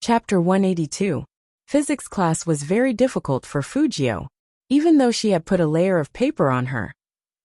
Chapter 182. Physics class was very difficult for Fujio. Even though she had put a layer of paper on her,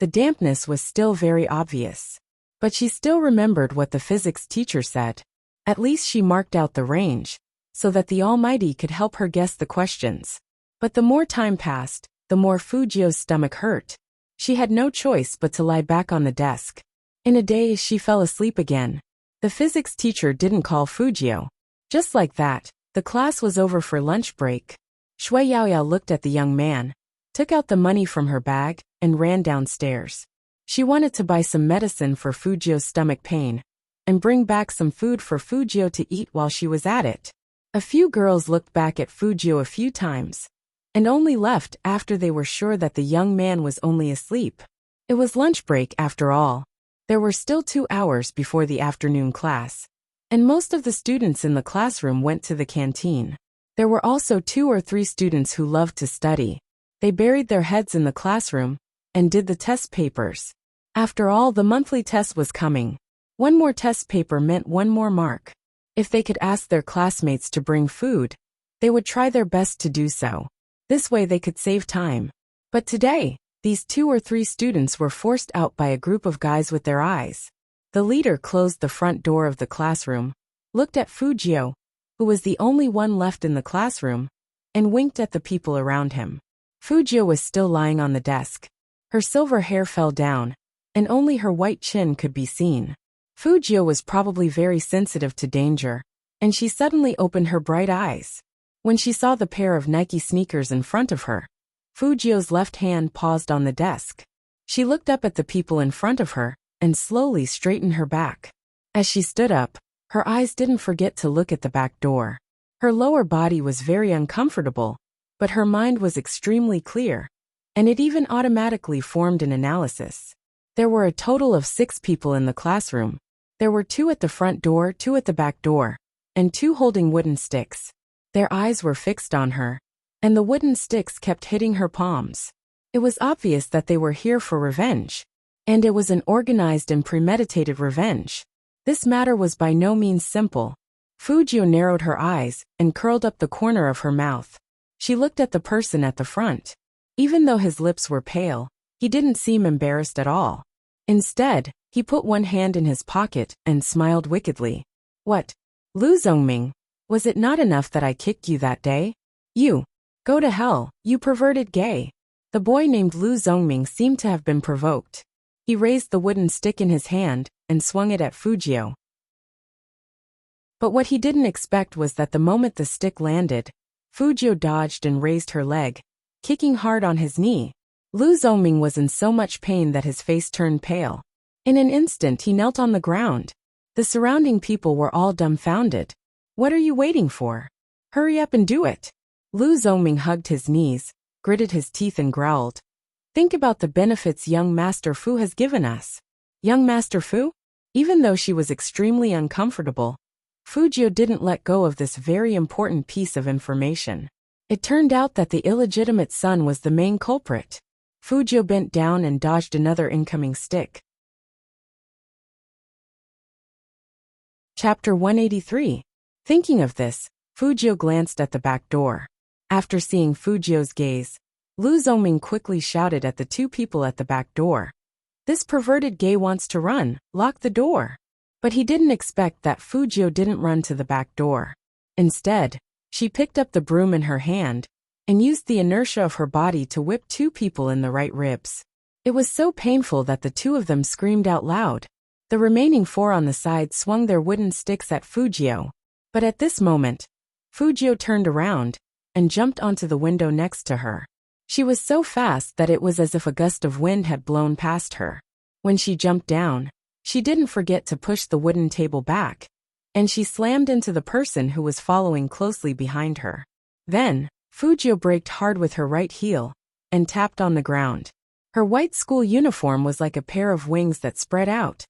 the dampness was still very obvious. But she still remembered what the physics teacher said. At least she marked out the range, so that the Almighty could help her guess the questions. But the more time passed, the more Fujio's stomach hurt. She had no choice but to lie back on the desk. In a daze, she fell asleep again. The physics teacher didn't call Fujio. Just like that, the class was over for lunch break. Shui Yaoyao looked at the young man, took out the money from her bag, and ran downstairs. She wanted to buy some medicine for Fujio's stomach pain, and bring back some food for Fujio to eat while she was at it. A few girls looked back at Fujio a few times, and only left after they were sure that the young man was only asleep. It was lunch break after all. There were still 2 hours before the afternoon class, and most of the students in the classroom went to the canteen. There were also 2 or 3 students who loved to study. They buried their heads in the classroom and did the test papers. After all, the monthly test was coming. One more test paper meant one more mark. If they could ask their classmates to bring food, they would try their best to do so. This way they could save time. But today, these 2 or 3 students were forced out by a group of guys with their eyes. The leader closed the front door of the classroom, looked at Fujio, who was the only one left in the classroom, and winked at the people around him. Fujio was still lying on the desk. Her silver hair fell down, and only her white chin could be seen. Fujio was probably very sensitive to danger, and she suddenly opened her bright eyes. When she saw the pair of Nike sneakers in front of her, Fujio's left hand paused on the desk. She looked up at the people in front of her, and slowly straightened her back. As she stood up, her eyes didn't forget to look at the back door. Her lower body was very uncomfortable, but her mind was extremely clear, and it even automatically formed an analysis. There were a total of 6 people in the classroom. There were 2 at the front door, 2 at the back door, and 2 holding wooden sticks. Their eyes were fixed on her, and the wooden sticks kept hitting her palms. It was obvious that they were here for revenge, and it was an organized and premeditated revenge. This matter was by no means simple. Fujio narrowed her eyes and curled up the corner of her mouth. She looked at the person at the front. Even though his lips were pale, he didn't seem embarrassed at all. Instead, he put one hand in his pocket and smiled wickedly. "What? Lu Zhongming, was it not enough that I kicked you that day? You, go to hell, you perverted gay." The boy named Lu Zhongming seemed to have been provoked. He raised the wooden stick in his hand and swung it at Fujio. But what he didn't expect was that the moment the stick landed, Fujio dodged and raised her leg, kicking hard on his knee. Lu Zhongming was in so much pain that his face turned pale. In an instant he knelt on the ground. The surrounding people were all dumbfounded. "What are you waiting for? Hurry up and do it." Lu Zhongming hugged his knees, gritted his teeth and growled. "Think about the benefits young Master Fu has given us." Young Master Fu? Even though she was extremely uncomfortable, Fujio didn't let go of this very important piece of information. It turned out that the illegitimate son was the main culprit. Fujio bent down and dodged another incoming stick. Chapter 183. Thinking of this, Fujio glanced at the back door. After seeing Fujio's gaze, Lu Zhongming quickly shouted at the 2 people at the back door. "This perverted gay wants to run, lock the door." But he didn't expect that Fujio didn't run to the back door. Instead, she picked up the broom in her hand and used the inertia of her body to whip 2 people in the right ribs. It was so painful that the 2 of them screamed out loud. The remaining 4 on the side swung their wooden sticks at Fujio. But at this moment, Fujio turned around and jumped onto the window next to her. She was so fast that it was as if a gust of wind had blown past her. When she jumped down, she didn't forget to push the wooden table back, and she slammed into the person who was following closely behind her. Then, Fujio braked hard with her right heel and tapped on the ground. Her white school uniform was like a pair of wings that spread out,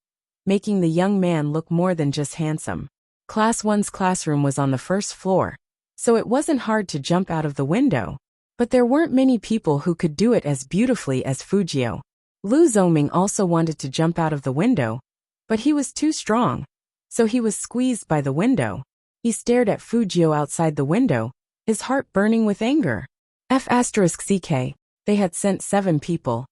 making the young man look more than just handsome. Class 1's classroom was on the first floor, so it wasn't hard to jump out of the window. But there weren't many people who could do it as beautifully as Fujio. Lu Zhongming also wanted to jump out of the window, but he was too strong, so he was squeezed by the window. He stared at Fujio outside the window, his heart burning with anger. F***ck, they had sent 7 people.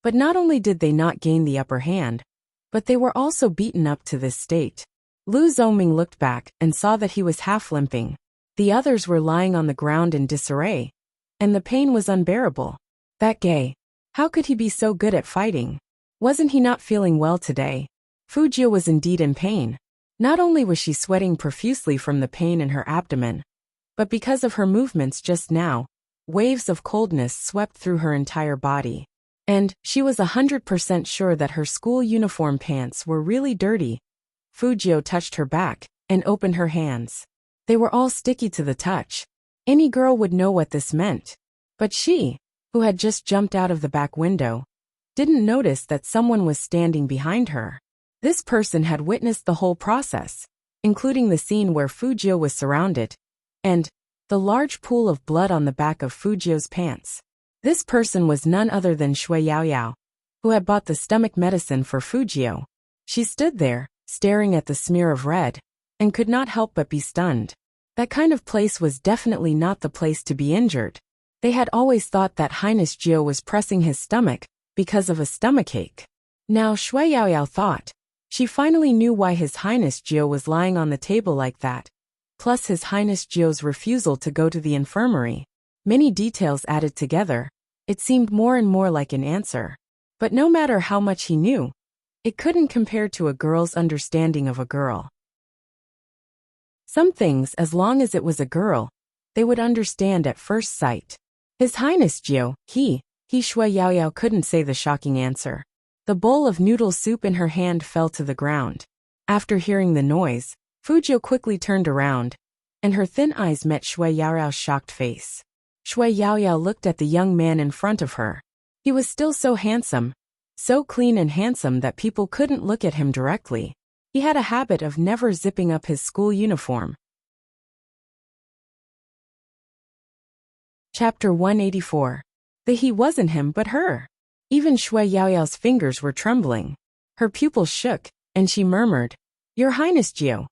But not only did they not gain the upper hand, but they were also beaten up to this state. Lu Zongming looked back and saw that he was half limping. The others were lying on the ground in disarray, and the pain was unbearable. That gay. How could he be so good at fighting? Wasn't he not feeling well today? Fujio was indeed in pain. Not only was she sweating profusely from the pain in her abdomen, but because of her movements just now, waves of coldness swept through her entire body. And she was 100% sure that her school uniform pants were really dirty. Fujio touched her back and opened her hands. They were all sticky to the touch. Any girl would know what this meant. But she, who had just jumped out of the back window, didn't notice that someone was standing behind her. This person had witnessed the whole process, including the scene where Fujio was surrounded, and the large pool of blood on the back of Fujio's pants. This person was none other than Shui Yaoyao, who had bought the stomach medicine for Fujio. She stood there, staring at the smear of red, and could not help but be stunned. That kind of place was definitely not the place to be injured. They had always thought that Highness Jio was pressing his stomach because of a stomachache. Now Shui Yaoyao thought. She finally knew why His Highness Jio was lying on the table like that, plus His Highness Jio's refusal to go to the infirmary. Many details added together, it seemed more and more like an answer. But no matter how much he knew, it couldn't compare to a girl's understanding of a girl. Some things, as long as it was a girl, they would understand at first sight. His Highness Jio, he Shui Yaoyao couldn't say the shocking answer. The bowl of noodle soup in her hand fell to the ground. After hearing the noise, Fujio quickly turned around, and her thin eyes met Shui Yaoyao's shocked face. Shui Yaoyao looked at the young man in front of her. He was still so handsome, so clean and handsome that people couldn't look at him directly. He had a habit of never zipping up his school uniform. Chapter 184. The he wasn't him but her. Even Shui Yaoyao's fingers were trembling. Her pupils shook, and she murmured, "Your Highness Jio."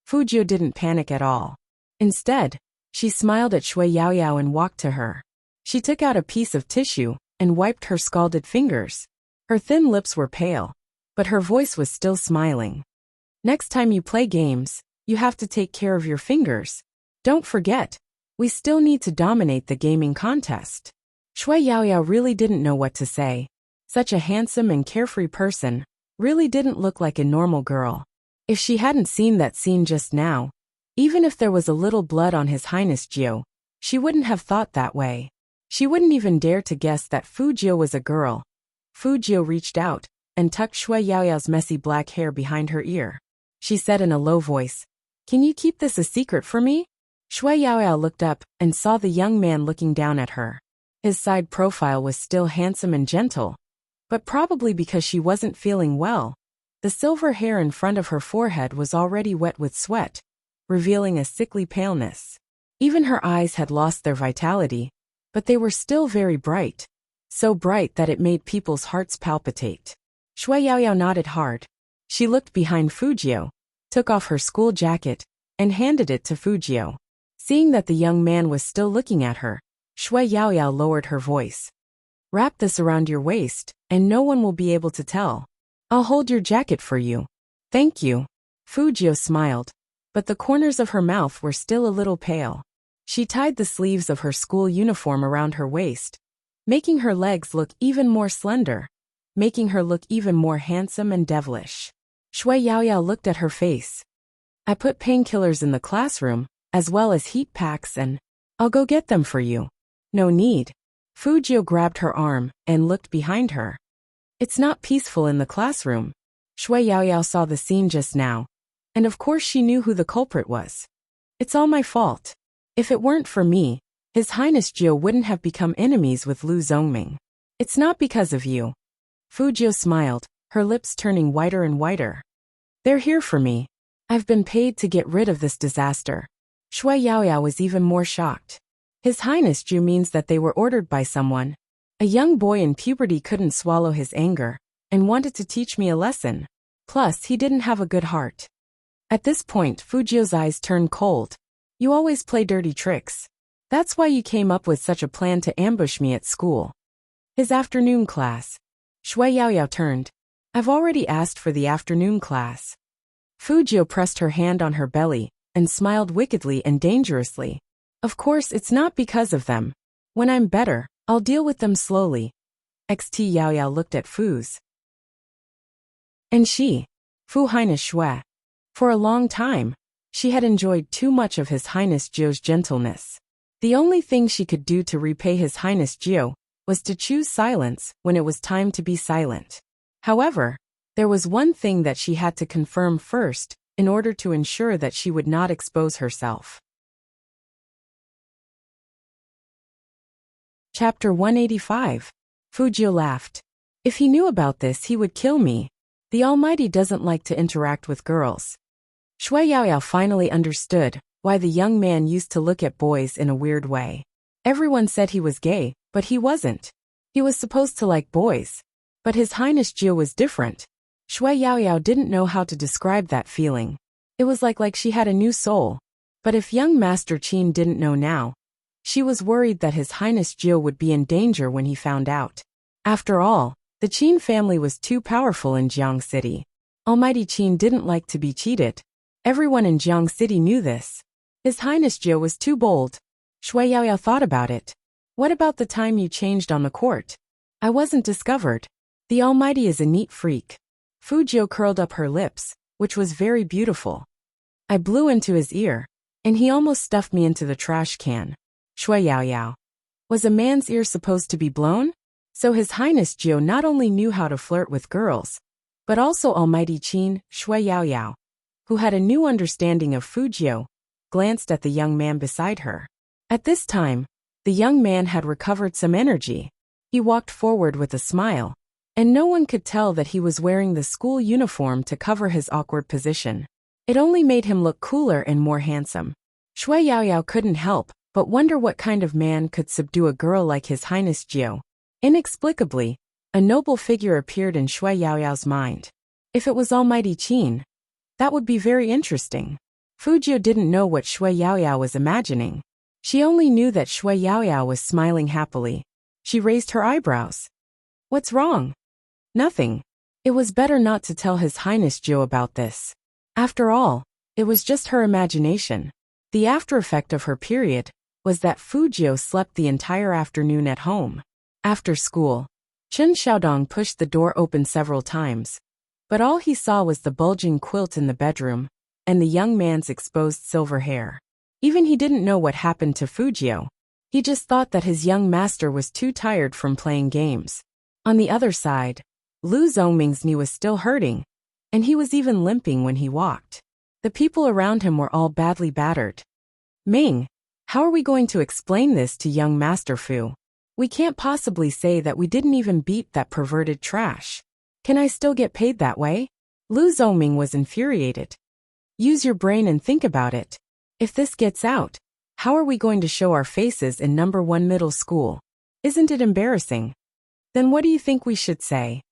Fujio didn't panic at all. Instead, she smiled at Shui Yaoyao and walked to her. She took out a piece of tissue and wiped her scalded fingers. Her thin lips were pale, but her voice was still smiling. "Next time you play games, you have to take care of your fingers. Don't forget, we still need to dominate the gaming contest." Shui Yaoyao really didn't know what to say. Such a handsome and carefree person really didn't look like a normal girl. If she hadn't seen that scene just now, even if there was a little blood on His Highness Jio, she wouldn't have thought that way. She wouldn't even dare to guess that Fujio was a girl. Fujio reached out and tucked Shui Yaoyao's messy black hair behind her ear. She said in a low voice, "Can you keep this a secret for me?" Shui Yaoyao looked up and saw the young man looking down at her. His side profile was still handsome and gentle, but probably because she wasn't feeling well, the silver hair in front of her forehead was already wet with sweat, revealing a sickly paleness. Even her eyes had lost their vitality, but they were still very bright, so bright that it made people's hearts palpitate. Shui Yaoyao nodded hard. She looked behind Fujio, took off her school jacket, and handed it to Fujio. Seeing that the young man was still looking at her, Shui Yaoyao lowered her voice. "Wrap this around your waist, and no one will be able to tell. I'll hold your jacket for you." "Thank you." Fujio smiled, but the corners of her mouth were still a little pale. She tied the sleeves of her school uniform around her waist, making her legs look even more slender, making her look even more handsome and devilish. Shui Yaoyao looked at her face. "I put painkillers in the classroom, as well as heat packs, and I'll go get them for you." "No need." Fujio grabbed her arm and looked behind her. "It's not peaceful in the classroom." Shui Yaoyao saw the scene just now, and of course she knew who the culprit was. "It's all my fault. If it weren't for me, His Highness Jio wouldn't have become enemies with Lu Zongming. It's not because of you." Fujio smiled, her lips turning whiter and whiter. "They're here for me. I've been paid to get rid of this disaster." Shui Yaoyao was even more shocked. His Highness Ju means that they were ordered by someone. A young boy in puberty couldn't swallow his anger and wanted to teach me a lesson. Plus, he didn't have a good heart. At this point, Fujio's eyes turned cold. You always play dirty tricks. That's why you came up with such a plan to ambush me at school. His afternoon class. Shui Yaoyao turned. I've already asked for the afternoon class. Fujio pressed her hand on her belly and smiled wickedly and dangerously. Of course, it's not because of them. When I'm better, I'll deal with them slowly. XT Yaoyao looked at Fu's. And she, Fu Highness Shui. For a long time, she had enjoyed too much of His Highness Jio's gentleness. The only thing she could do to repay His Highness Jio was to choose silence when it was time to be silent. However, there was one thing that she had to confirm first in order to ensure that she would not expose herself. Chapter 185. Fujio laughed. If he knew about this, he would kill me. The Almighty doesn't like to interact with girls. Shui Yaoyao finally understood why the young man used to look at boys in a weird way. Everyone said he was gay, but he wasn't. He was supposed to like boys. But His Highness Jio was different. Shui Yaoyao didn't know how to describe that feeling. It was like she had a new soul. But if young Master Qin didn't know now, she was worried that His Highness Jio would be in danger when he found out. After all, the Qin family was too powerful in Jiang City. Almighty Qin didn't like to be cheated. Everyone in Jiang City knew this. His Highness Jio was too bold. Shui Yaoyao thought about it. What about the time you changed on the court? I wasn't discovered. The Almighty is a neat freak. Fujio curled up her lips, which was very beautiful. I blew into his ear, and he almost stuffed me into the trash can. Shui Yaoyao. Was a man's ear supposed to be blown? So His Highness Jio not only knew how to flirt with girls, but also Almighty Qin, Shui Yaoyao, who had a new understanding of Fujio, glanced at the young man beside her. At this time, the young man had recovered some energy. He walked forward with a smile, and no one could tell that he was wearing the school uniform to cover his awkward position. It only made him look cooler and more handsome. Shui Yaoyao couldn't help but wonder what kind of man could subdue a girl like His Highness Jio. Inexplicably, a noble figure appeared in Shui Yaoyao's mind. If it was Almighty Qin, that would be very interesting. Fujio didn't know what Shui Yaoyao was imagining. She only knew that Shui Yaoyao was smiling happily. She raised her eyebrows. What's wrong? Nothing. It was better not to tell His Highness Jio about this. After all, it was just her imagination. The after effect of her period was that Fujio slept the entire afternoon at home. After school, Chen Xiaodong pushed the door open several times, but all he saw was the bulging quilt in the bedroom and the young man's exposed silver hair. Even he didn't know what happened to Fujio. He just thought that his young master was too tired from playing games. On the other side, Lu Zhongming's knee was still hurting, and he was even limping when he walked. The people around him were all badly battered. Ming, how are we going to explain this to young Master Fu? We can't possibly say that we didn't even beat that perverted trash. Can I still get paid that way? Lu Zhongming was infuriated. Use your brain and think about it. If this gets out, how are we going to show our faces in number 1 middle school? Isn't it embarrassing? Then what do you think we should say?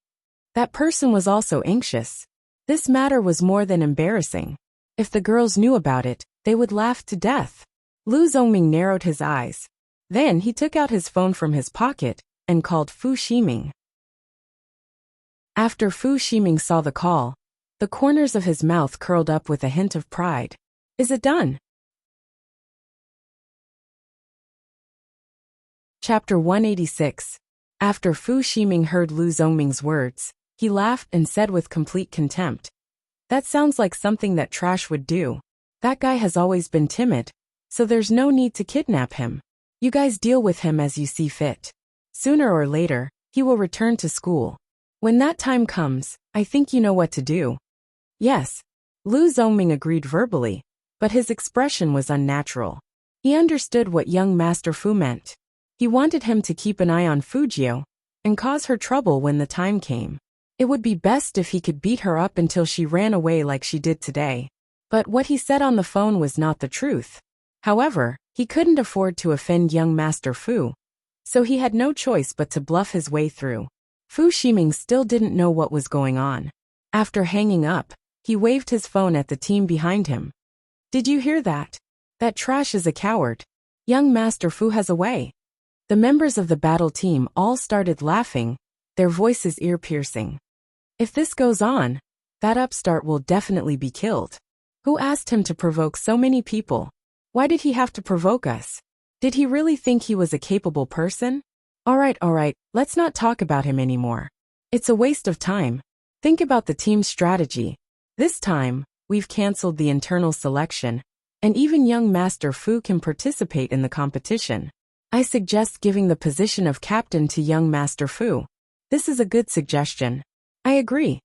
That person was also anxious. This matter was more than embarrassing. If the girls knew about it, they would laugh to death. Lu Zhongming narrowed his eyes. Then he took out his phone from his pocket and called Fu Ximing. After Fu Ximing saw the call, the corners of his mouth curled up with a hint of pride. Is it done? Chapter 186. After Fu Ximing heard Lu Zhongming's words, he laughed and said with complete contempt, "That sounds like something that trash would do. That guy has always been timid, so there's no need to kidnap him. You guys deal with him as you see fit. Sooner or later, he will return to school. When that time comes, I think you know what to do." Yes, Lu Zhongming agreed verbally, but his expression was unnatural. He understood what young Master Fu meant. He wanted him to keep an eye on Fujio and cause her trouble when the time came. It would be best if he could beat her up until she ran away like she did today. But what he said on the phone was not the truth. However, he couldn't afford to offend young Master Fu, so he had no choice but to bluff his way through. Fu Ximing still didn't know what was going on. After hanging up, He waved his phone at the team behind him. Did you hear that? That trash is a coward. Young Master Fu has a way. The members of the battle team all started laughing, their voices ear-piercing. If this goes on, that upstart will definitely be killed. Who asked him to provoke so many people? Why did he have to provoke us? Did he really think he was a capable person? All right, let's not talk about him anymore. It's a waste of time. Think about the team's strategy. This time, we've canceled the internal selection, and even young Master Fu can participate in the competition. I suggest giving the position of captain to young Master Fu. This is a good suggestion. I agree.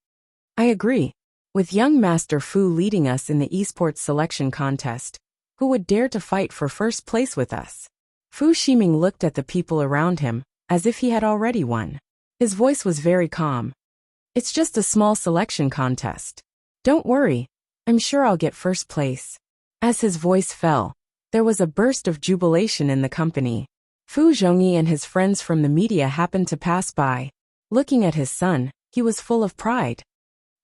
With young Master Fu leading us in the esports selection contest, who would dare to fight for first place with us? Fu Ximing looked at the people around him, as if he had already won. His voice was very calm. It's just a small selection contest. Don't worry, I'm sure I'll get first place. As his voice fell, there was a burst of jubilation in the company. Fu Zhongyi and his friends from the media happened to pass by. Looking at his son, he was full of pride.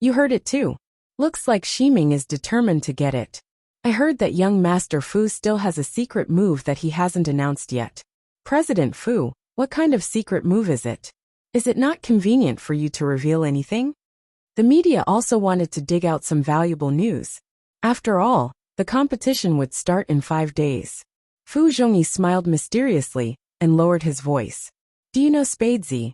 You heard it too. Looks like Ximing is determined to get it. I heard that young Master Fu still has a secret move that he hasn't announced yet. President Fu, what kind of secret move is it? Is it not convenient for you to reveal anything? The media also wanted to dig out some valuable news. After all, the competition would start in 5 days. Fu Zhongyi smiled mysteriously and lowered his voice. Do you know Spadesy?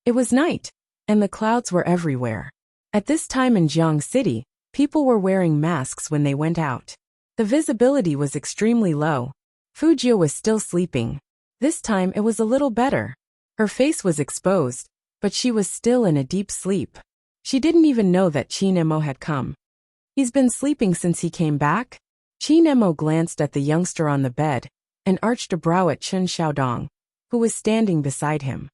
It was night, and the clouds were everywhere. At this time in Jiang City, people were wearing masks when they went out. The visibility was extremely low. Fujio was still sleeping. This time it was a little better. Her face was exposed, but she was still in a deep sleep. She didn't even know that Qin Emo had come. He's been sleeping since he came back? Qin Emo glanced at the youngster on the bed and arched a brow at Chen Xiaodong, who was standing beside him.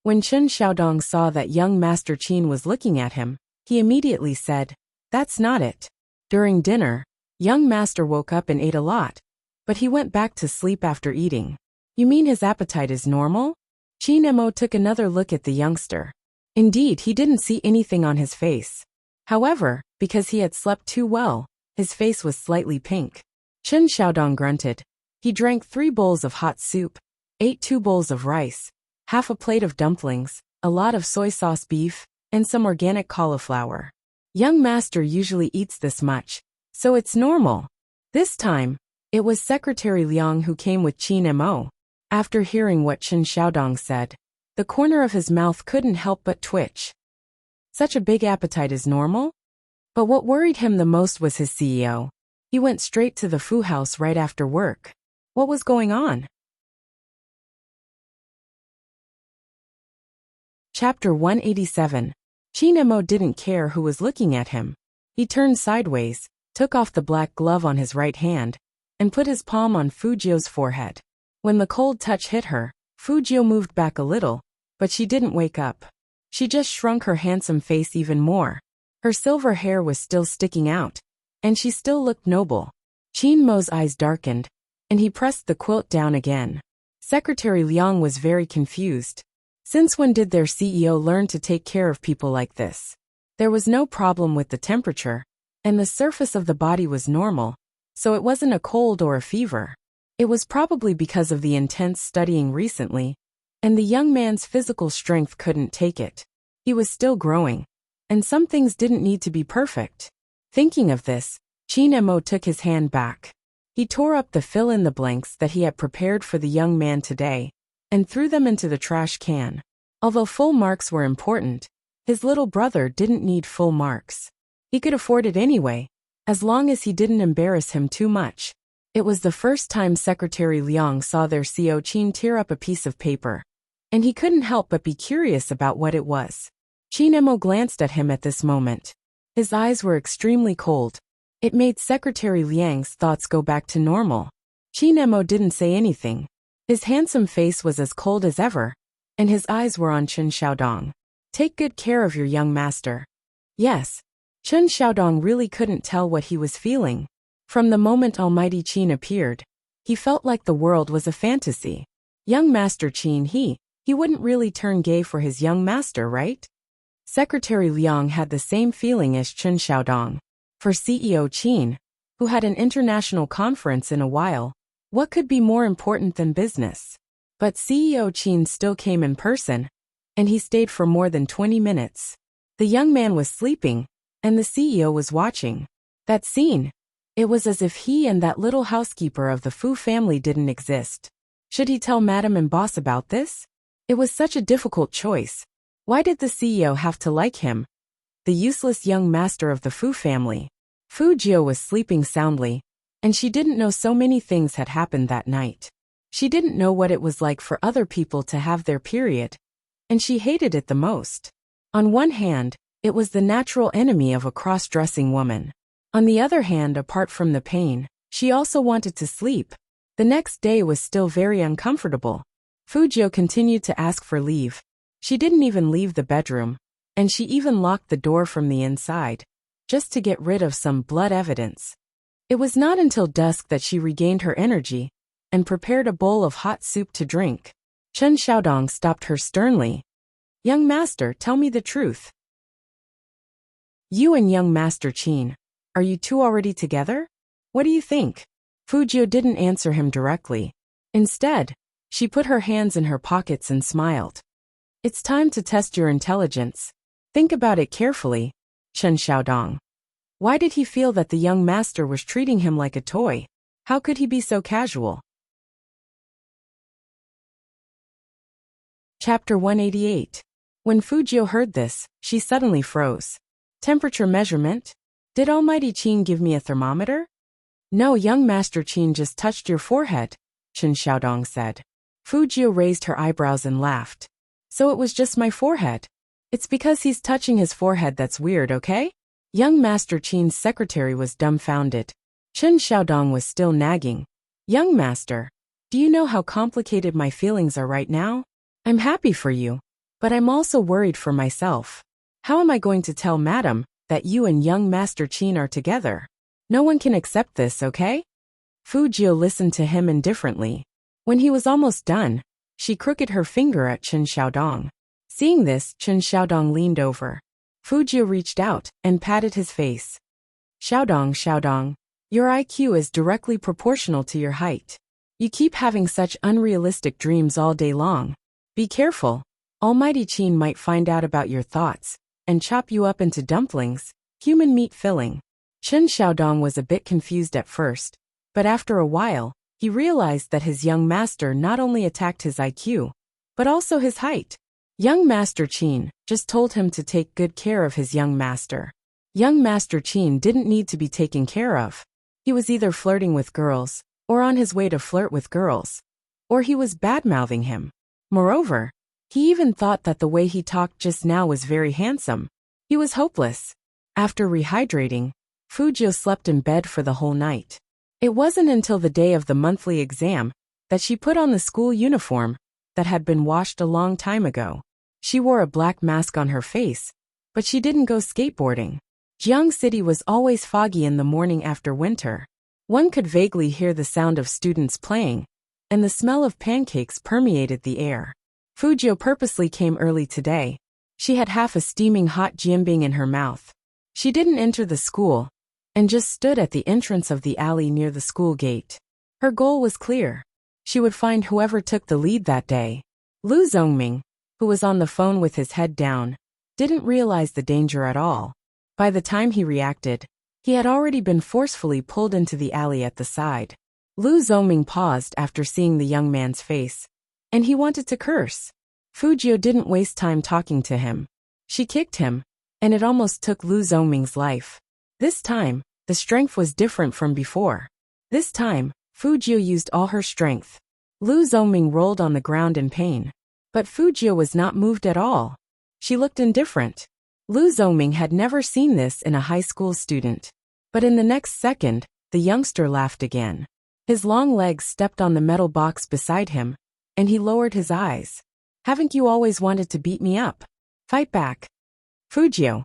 When Chen Xiaodong saw that young Master Qin was looking at him, he immediately said, "That's not it." During dinner, young Master woke up and ate a lot, but he went back to sleep after eating. You mean his appetite is normal? Qin Emo took another look at the youngster. Indeed, he didn't see anything on his face. However, because he had slept too well, his face was slightly pink. Chen Xiaodong grunted. He drank 3 bowls of hot soup, ate 2 bowls of rice, half a plate of dumplings, a lot of soy sauce beef, and some organic cauliflower. Young Master usually eats this much, so it's normal. This time, it was Secretary Liang who came with Qin Mo. After hearing what Chen Xiaodong said, the corner of his mouth couldn't help but twitch. Such a big appetite is normal? But what worried him the most was his CEO. He went straight to the Fu house right after work. What was going on? Chapter 187. Qin Mo didn't care who was looking at him. He turned sideways, took off the black glove on his right hand, and put his palm on Fujio's forehead. When the cold touch hit her, Fujio moved back a little, but she didn't wake up. She just shrunk her handsome face even more. Her silver hair was still sticking out, and she still looked noble. Qin Mo's eyes darkened, and he pressed the quilt down again. Secretary Liang was very confused. Since when did their CEO learn to take care of people like this? There was no problem with the temperature, and the surface of the body was normal, so it wasn't a cold or a fever. It was probably because of the intense studying recently, and the young man's physical strength couldn't take it. He was still growing, and some things didn't need to be perfect. Thinking of this, Qin Mo took his hand back. He tore up the fill-in-the-blanks that he had prepared for the young man today, and threw them into the trash can. Although full marks were important, his little brother didn't need full marks. He could afford it anyway, as long as he didn't embarrass him too much. It was the first time Secretary Liang saw their CEO Qin tear up a piece of paper, and he couldn't help but be curious about what it was. Qin Mo glanced at him at this moment. His eyes were extremely cold. It made Secretary Liang's thoughts go back to normal. Qin Mo didn't say anything. His handsome face was as cold as ever, and his eyes were on Chen Xiaodong. Take good care of your young master. Yes. Chen Xiaodong really couldn't tell what he was feeling. From the moment Almighty Qin appeared, he felt like the world was a fantasy. Young Master Qin, he wouldn't really turn gay for his young master, right? Secretary Liang had the same feeling as Chen Xiaodong. For CEO Qin, who had an international conference in a while, what could be more important than business? But CEO Qin still came in person, and he stayed for more than 20 minutes. The young man was sleeping, and the CEO was watching. That scene, it was as if he and that little housekeeper of the Fu family didn't exist. Should he tell Madam and boss about this? It was such a difficult choice. Why did the CEO have to like him? The useless young master of the Fu family. Fu Jio was sleeping soundly, and she didn't know so many things had happened that night. She didn't know what it was like for other people to have their period, and she hated it the most. On one hand, it was the natural enemy of a cross-dressing woman. On the other hand, apart from the pain, she also wanted to sleep. The next day was still very uncomfortable. Fu Jio continued to ask for leave. She didn't even leave the bedroom, and she even locked the door from the inside, just to get rid of some blood evidence. It was not until dusk that she regained her energy and prepared a bowl of hot soup to drink. Chen Xiaodong stopped her sternly. "Young master, tell me the truth. You and young master Qin, are you two already together? What do you think?" Fu Jio didn't answer him directly. Instead, she put her hands in her pockets and smiled. "It's time to test your intelligence. Think about it carefully, Chen Xiaodong. Why did he feel that the young master was treating him like a toy? How could he be so casual?" Chapter 188. When Fu Jio heard this, she suddenly froze. "Temperature measurement? Did Almighty Qin give me a thermometer?" "No, young master Qin just touched your forehead," Chen Xiaodong said. Fu Jio raised her eyebrows and laughed. "So it was just my forehead. It's because he's touching his forehead that's weird, okay?" Young master Qin's secretary was dumbfounded. Chen Xiaodong was still nagging. "Young master, do you know how complicated my feelings are right now? I'm happy for you, but I'm also worried for myself. How am I going to tell Madam that you and young master Qin are together? No one can accept this, okay?" Fu Jio listened to him indifferently. When he was almost done, she crooked her finger at Chen Xiaodong. Seeing this, Chen Xiaodong leaned over. Fu Jio reached out and patted his face. Xiaodong, your IQ is directly proportional to your height. You keep having such unrealistic dreams all day long. Be careful. Almighty Qin might find out about your thoughts and chop you up into dumplings, human meat filling." Chen Xiaodong was a bit confused at first, but after a while, he realized that his young master not only attacked his IQ, but also his height. Young master Qin just told him to take good care of his young master. Young master Qin didn't need to be taken care of. He was either flirting with girls, or on his way to flirt with girls, or he was bad-mouthing him. Moreover, he even thought that the way he talked just now was very handsome. He was hopeless. After rehydrating, Fu Jio slept in bed for the whole night. It wasn't until the day of the monthly exam that she put on the school uniform that had been washed a long time ago. She wore a black mask on her face, but she didn't go skateboarding. Jiang City was always foggy in the morning after winter. One could vaguely hear the sound of students playing, and the smell of pancakes permeated the air. Fu Jio purposely came early today. She had half a steaming hot jianbing in her mouth. She didn't enter the school, and just stood at the entrance of the alley near the school gate. Her goal was clear. She would find whoever took the lead that day. Lu Zhongming, who was on the phone with his head down, didn't realize the danger at all. By the time he reacted, he had already been forcefully pulled into the alley at the side. Lu Zhongming paused after seeing the young man's face, and he wanted to curse. Fu Jio didn't waste time talking to him. She kicked him, and it almost took Lu Zhongming's life. This time, the strength was different from before. This time, Fu Jio used all her strength. Lu Zhongming rolled on the ground in pain. But Fu Jio was not moved at all. She looked indifferent. Lu Zhongming had never seen this in a high school student. But in the next second, the youngster laughed again. His long legs stepped on the metal box beside him, and he lowered his eyes. "Haven't you always wanted to beat me up? Fight back. Fu Jio.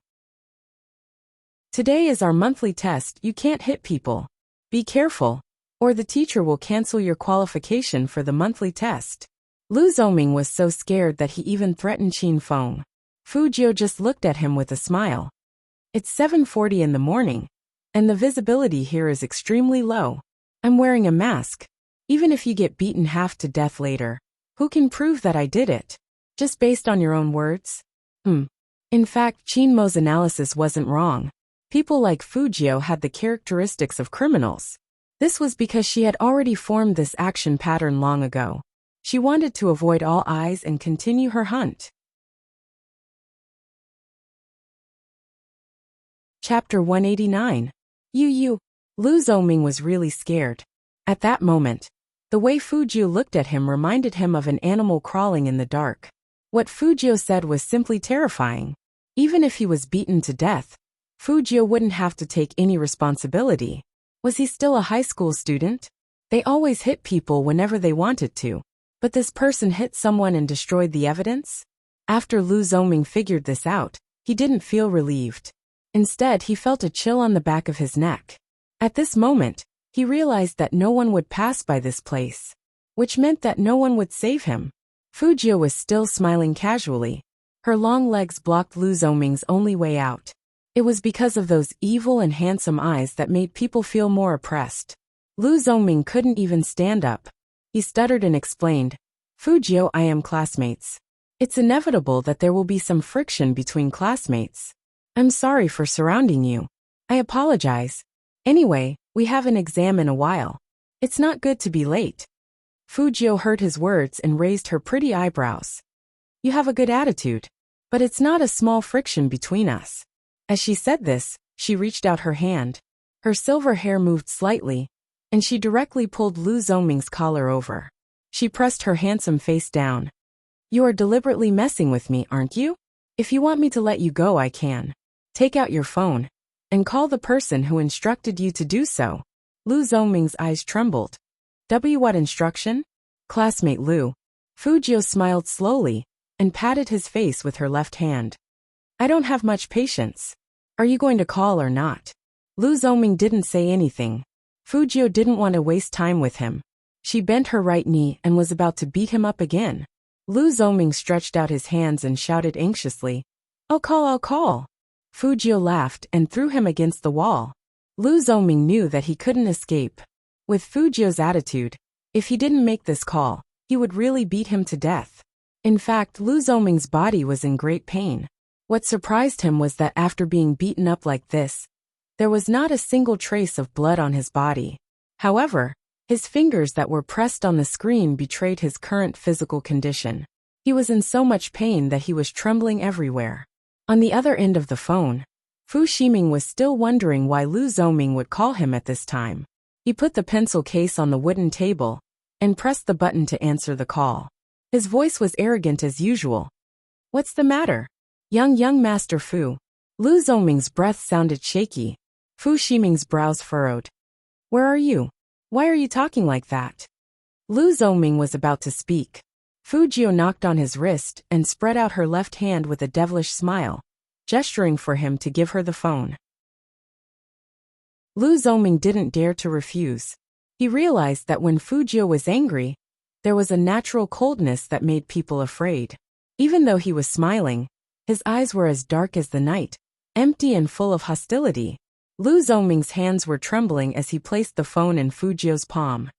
Today is our monthly test. You can't hit people. Be careful, or the teacher will cancel your qualification for the monthly test." Lu Zhongming was so scared that he even threatened Qin Feng. Fujio just looked at him with a smile. It's 7:40 in the morning, and the visibility here is extremely low. I'm wearing a mask. Even if you get beaten half to death later, who can prove that I did it? Just based on your own words? In fact, Chinmo's analysis wasn't wrong. People like Fujio had the characteristics of criminals. This was because she had already formed this action pattern long ago. She wanted to avoid all eyes and continue her hunt. Chapter 189. Lu Zhongming was really scared. At that moment, the way Fujio looked at him reminded him of an animal crawling in the dark. What Fujio said was simply terrifying. Even if he was beaten to death, Fujio wouldn't have to take any responsibility. Was he still a high school student? They always hit people whenever they wanted to. But this person hit someone and destroyed the evidence? After Lu Zhongming figured this out, he didn't feel relieved. Instead, he felt a chill on the back of his neck. At this moment, he realized that no one would pass by this place, which meant that no one would save him. Fujio was still smiling casually. Her long legs blocked Lu Zhongming's only way out. It was because of those evil and handsome eyes that made people feel more oppressed. Lu Zhongming couldn't even stand up. He stuttered and explained, Fujio, I am classmates. It's inevitable that there will be some friction between classmates. I'm sorry for surrounding you. I apologize. Anyway, we have an exam in a while. It's not good to be late. Fujio heard his words and raised her pretty eyebrows. You have a good attitude, but it's not a small friction between us. As she said this, she reached out her hand. Her silver hair moved slightly, and she directly pulled Lu Zhongming's collar over. She pressed her handsome face down. You are deliberately messing with me, aren't you? If you want me to let you go, I can. Take out your phone and call the person who instructed you to do so. Lu Zhongming's eyes trembled. What instruction? Classmate Lu. Fujio smiled slowly and patted his face with her left hand. I don't have much patience. Are you going to call or not? Lu Zhongming didn't say anything. Fujio didn't want to waste time with him. She bent her right knee and was about to beat him up again. Lu Zhongming stretched out his hands and shouted anxiously, I'll call. Fujio laughed and threw him against the wall. Lu Zhongming knew that he couldn't escape. With Fujio's attitude, if he didn't make this call, he would really beat him to death. In fact, Lu Zhongming's body was in great pain. What surprised him was that after being beaten up like this, there was not a single trace of blood on his body. However, his fingers that were pressed on the screen betrayed his current physical condition. He was in so much pain that he was trembling everywhere. On the other end of the phone, Fu Ximing was still wondering why Lu Zhongming would call him at this time. He put the pencil case on the wooden table and pressed the button to answer the call. His voice was arrogant as usual. What's the matter? Young Master Fu. Lu Zhongming's breath sounded shaky. Fu Ximing's brows furrowed. Where are you? Why are you talking like that? Lu Zhongming was about to speak. Fujio knocked on his wrist and spread out her left hand with a devilish smile, gesturing for him to give her the phone. Lu Zhongming didn't dare to refuse. He realized that when Fujio was angry, there was a natural coldness that made people afraid. Even though he was smiling, his eyes were as dark as the night, empty and full of hostility. Lu Zhongming's hands were trembling as he placed the phone in Fujio's palm.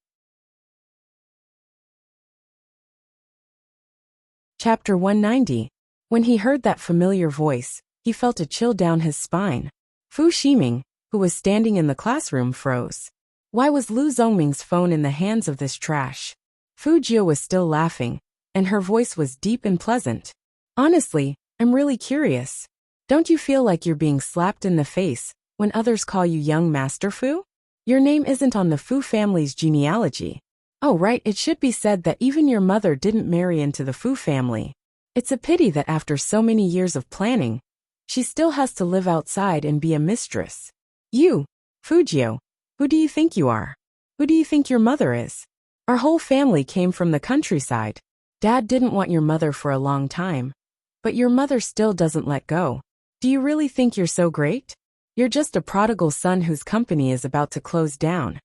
Chapter 190. When he heard that familiar voice, he felt a chill down his spine. Fu Ximing, who was standing in the classroom, froze. Why was Lu Zhongming's phone in the hands of this trash? Fujio was still laughing, and her voice was deep and pleasant. Honestly, I'm really curious. Don't you feel like you're being slapped in the face when others call you young Master Fu? Your name isn't on the Fu family's genealogy. Oh right, it should be said that even your mother didn't marry into the Fu family. It's a pity that after so many years of planning, she still has to live outside and be a mistress. You, Fujio, who do you think you are? Who do you think your mother is? Our whole family came from the countryside. Dad didn't want your mother for a long time, but your mother still doesn't let go. Do you really think you're so great? You're just a prodigal son whose company is about to close down.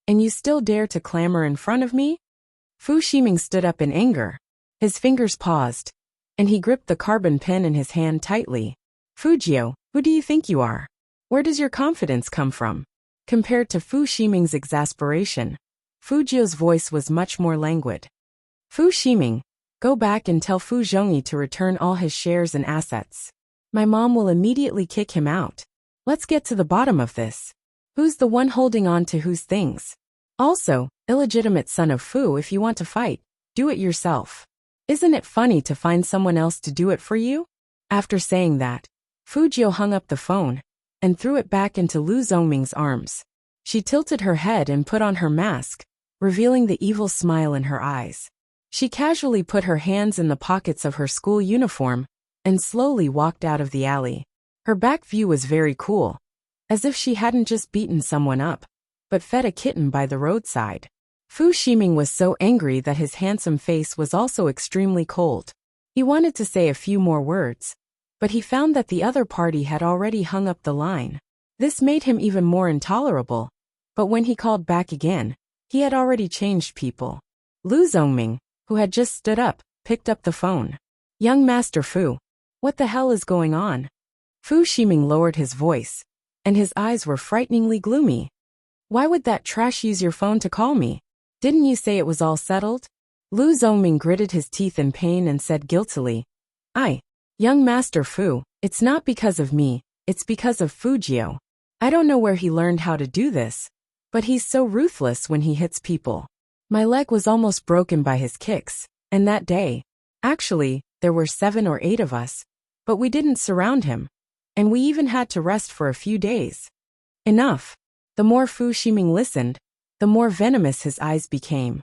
And you still dare to clamor in front of me? Fu Ximing stood up in anger. His fingers paused, and he gripped the carbon pen in his hand tightly. Fujio, who do you think you are? Where does your confidence come from? Compared to Fu Ximing's exasperation, Fujio's voice was much more languid. Fu Ximing, go back and tell Fu Zhongyi to return all his shares and assets. My mom will immediately kick him out. Let's get to the bottom of this. Who's the one holding on to whose things? Also, illegitimate son of Fu, if you want to fight, do it yourself. Isn't it funny to find someone else to do it for you? After saying that, Fujio hung up the phone and threw it back into Lu Zhongming's arms. She tilted her head and put on her mask, revealing the evil smile in her eyes. She casually put her hands in the pockets of her school uniform and slowly walked out of the alley. Her back view was very cool, as if she hadn't just beaten someone up, but fed a kitten by the roadside. Fu Ximing was so angry that his handsome face was also extremely cold. He wanted to say a few more words, but he found that the other party had already hung up the line. This made him even more intolerable, but when he called back again, he had already changed people. Lu Zhongming, who had just stood up, picked up the phone. Young Master Fu, what the hell is going on? Fu Ximing lowered his voice, and his eyes were frighteningly gloomy. Why would that trash use your phone to call me? Didn't you say it was all settled? Lu Zhongming gritted his teeth in pain and said guiltily, Young Master Fu, it's not because of me, it's because of Fujio. I don't know where he learned how to do this, but he's so ruthless when he hits people. My leg was almost broken by his kicks, and that day, actually, there were 7 or 8 of us, but we didn't surround him, and we even had to rest for a few days. Enough. The more Fu Ximing listened, the more venomous his eyes became.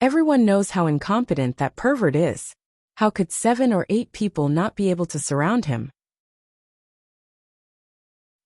Everyone knows how incompetent that pervert is. How could 7 or 8 people not be able to surround him?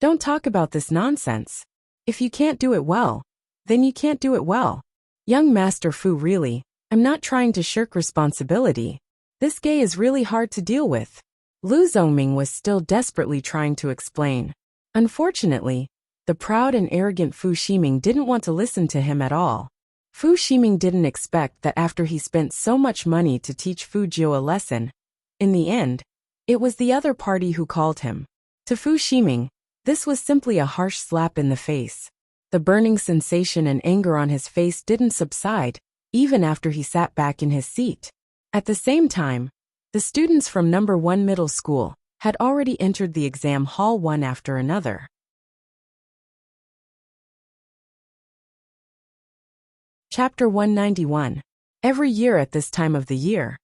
Don't talk about this nonsense. If you can't do it well, then you can't do it well. Young Master Fu, really, I'm not trying to shirk responsibility. This guy is really hard to deal with. Lu Zhongming was still desperately trying to explain. Unfortunately, the proud and arrogant Fu Ximing didn't want to listen to him at all. Fu Ximing didn't expect that after he spent so much money to teach Fujio a lesson, in the end, it was the other party who called him. To Fu Ximing, this was simply a harsh slap in the face. The burning sensation and anger on his face didn't subside, even after he sat back in his seat. At the same time, the students from No. 1 Middle School had already entered the exam hall one after another. Chapter 191. Every year at this time of the year,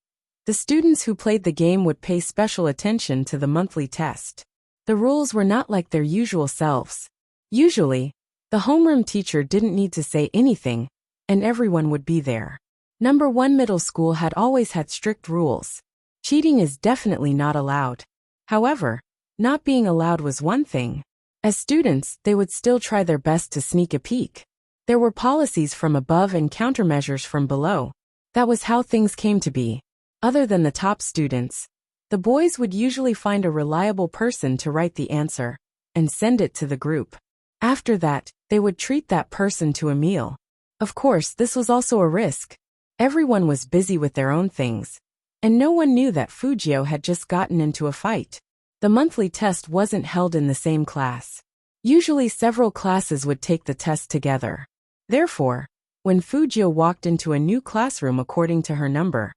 the students who played the game would pay special attention to the monthly test. The rules were not like their usual selves. Usually, the homeroom teacher didn't need to say anything, and everyone would be there. No. 1 Middle School had always had strict rules. Cheating is definitely not allowed. However, not being allowed was one thing. As students, they would still try their best to sneak a peek. There were policies from above and countermeasures from below. That was how things came to be. Other than the top students, the boys would usually find a reliable person to write the answer and send it to the group. After that, they would treat that person to a meal. Of course, this was also a risk. Everyone was busy with their own things, and no one knew that Fujio had just gotten into a fight. The monthly test wasn't held in the same class. Usually several classes would take the test together. Therefore, when Fujio walked into a new classroom according to her number,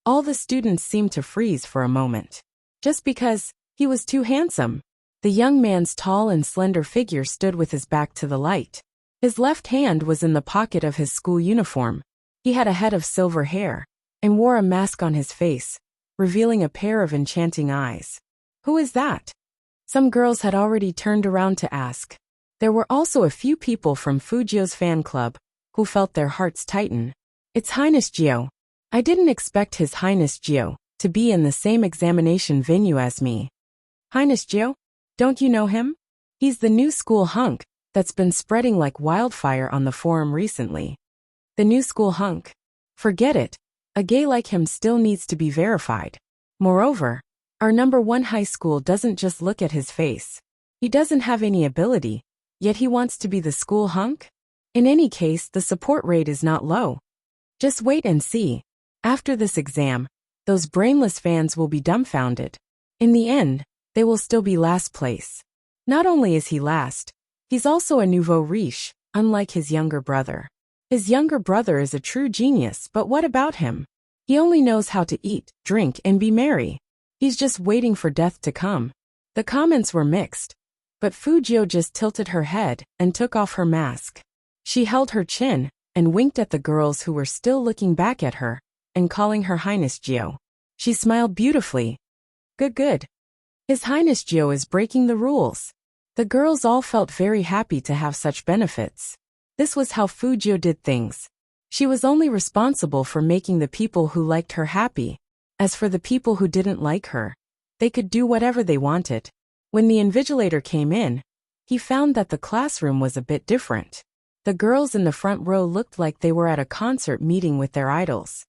all the students seemed to freeze for a moment. Just because he was too handsome. The young man's tall and slender figure stood with his back to the light. His left hand was in the pocket of his school uniform. He had a head of silver hair and wore a mask on his face, revealing a pair of enchanting eyes. Who is that? Some girls had already turned around to ask. There were also a few people from Fujio's fan club who felt their hearts tighten. It's Highness Gio. I didn't expect His Highness Gio to be in the same examination venue as me. Highness Gio? Don't you know him? He's the new school hunk that's been spreading like wildfire on the forum recently. The new school hunk? Forget it. A gay like him still needs to be verified. Moreover, our No. 1 high school doesn't just look at his face. He doesn't have any ability, yet he wants to be the school hunk? In any case, the support rate is not low. Just wait and see. After this exam, Those brainless fans will be dumbfounded. In the end, they will still be last place. Not only is he last, he's also a nouveau riche, unlike his younger brother. His younger brother is a true genius, but what about him? He only knows how to eat, drink, and be merry. He's just waiting for death to come. The comments were mixed, but Fujio just tilted her head and took off her mask. She held her chin and winked at the girls who were still looking back at her and calling her Highness Gyo. She smiled beautifully. Good. His Highness Gyo is breaking the rules. The girls all felt very happy to have such benefits. This was how Fujio did things. She was only responsible for making the people who liked her happy. As for the people who didn't like her, they could do whatever they wanted. When the invigilator came in, he found that the classroom was a bit different. The girls in the front row looked like they were at a concert meeting with their idols.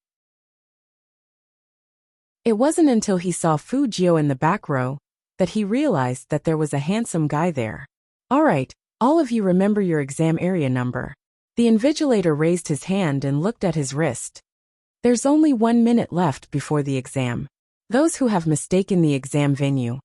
It wasn't until he saw Fujio in the back row that he realized that there was a handsome guy there. All right, all of you remember your exam area number. The invigilator raised his hand and looked at his wrist. There's only 1 minute left before the exam. Those who have mistaken the exam venue,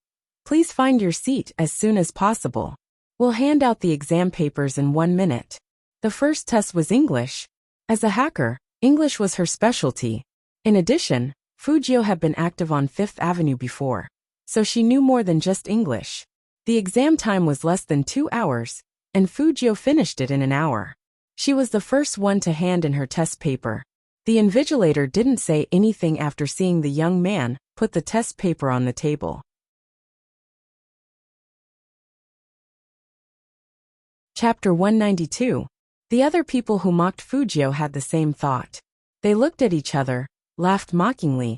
please find your seat as soon as possible. We'll hand out the exam papers in 1 minute. The first test was English. As a hacker, English was her specialty. In addition, Fujio had been active on Fifth Avenue before, so she knew more than just English. The exam time was less than 2 hours, and Fujio finished it in an hour. She was the first one to hand in her test paper. The invigilator didn't say anything after seeing the young man put the test paper on the table. Chapter 192. The other people who mocked Fujio had the same thought. They looked at each other, laughed mockingly,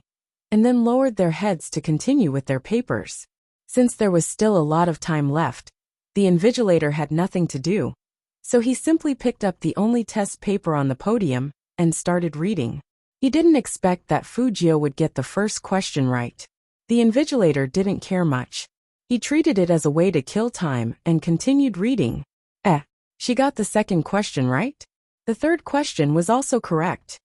and then lowered their heads to continue with their papers. Since there was still a lot of time left, the invigilator had nothing to do, so he simply picked up the only test paper on the podium and started reading. He didn't expect that Fujio would get the first question right. The invigilator didn't care much. He treated it as a way to kill time and continued reading. She got the second question right? The third question was also correct.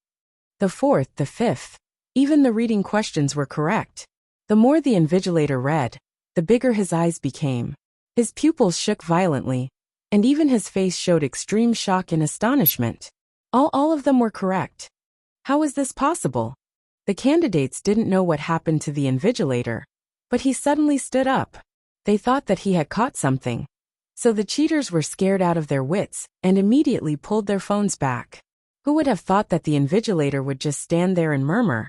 The fourth, the fifth, even the reading questions were correct. The more the invigilator read, the bigger his eyes became. His pupils shook violently, and even his face showed extreme shock and astonishment. All of them were correct. How was this possible? The candidates didn't know what happened to the invigilator, but he suddenly stood up. They thought that he had caught something. So the cheaters were scared out of their wits and immediately pulled their phones back. Who would have thought that the invigilator would just stand there and murmur,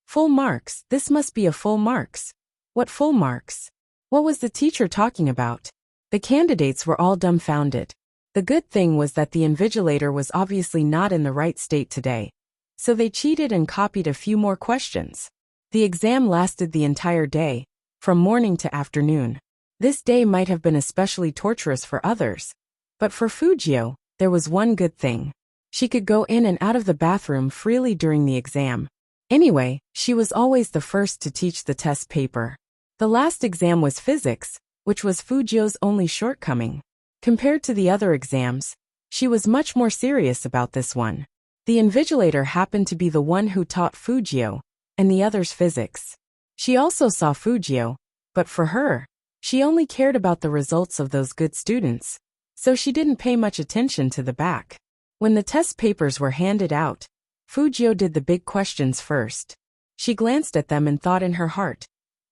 "Full marks, this must be a full marks." What full marks? What was the teacher talking about? The candidates were all dumbfounded. The good thing was that the invigilator was obviously not in the right state today, so they cheated and copied a few more questions. The exam lasted the entire day, from morning to afternoon. This day might have been especially torturous for others, but for Fujio, there was one good thing. She could go in and out of the bathroom freely during the exam. Anyway, she was always the first to teach the test paper. The last exam was physics, which was Fujio's only shortcoming. Compared to the other exams, she was much more serious about this one. The invigilator happened to be the one who taught Fujio, and the others physics. She also saw Fujio, but for her, she only cared about the results of those good students, so she didn't pay much attention to the back. When the test papers were handed out, Fujio did the big questions first. She glanced at them and thought in her heart,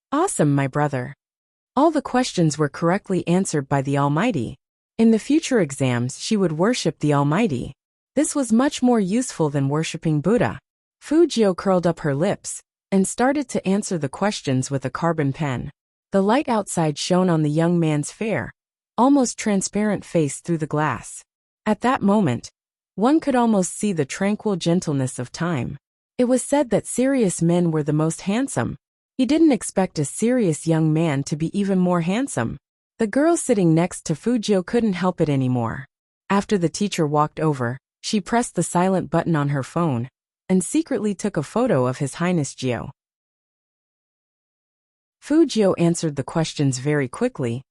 "Awesome, my brother." All the questions were correctly answered by the Almighty. In the future exams, she would worship the Almighty. This was much more useful than worshipping Buddha. Fujio curled up her lips and started to answer the questions with a carbon pen. The light outside shone on the young man's fair, almost transparent face through the glass. At that moment, one could almost see the tranquil gentleness of time. It was said that serious men were the most handsome. He didn't expect a serious young man to be even more handsome. The girl sitting next to Fujio couldn't help it anymore. After the teacher walked over, she pressed the silent button on her phone and secretly took a photo of His Highness Gyo. Fujio answered the questions very quickly,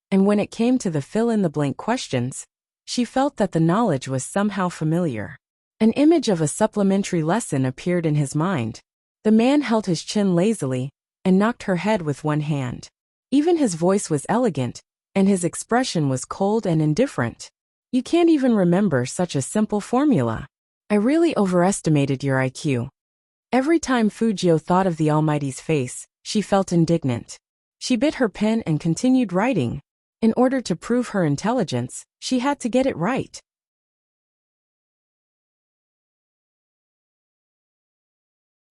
and when it came to the fill-in-the-blank questions, she felt that the knowledge was somehow familiar. An image of a supplementary lesson appeared in his mind. The man held his chin lazily and knocked her head with one hand. Even his voice was elegant, and his expression was cold and indifferent. You can't even remember such a simple formula. I really overestimated your IQ. Every time Fujio thought of the Almighty's face, she felt indignant. She bit her pen and continued writing. In order to prove her intelligence, she had to get it right.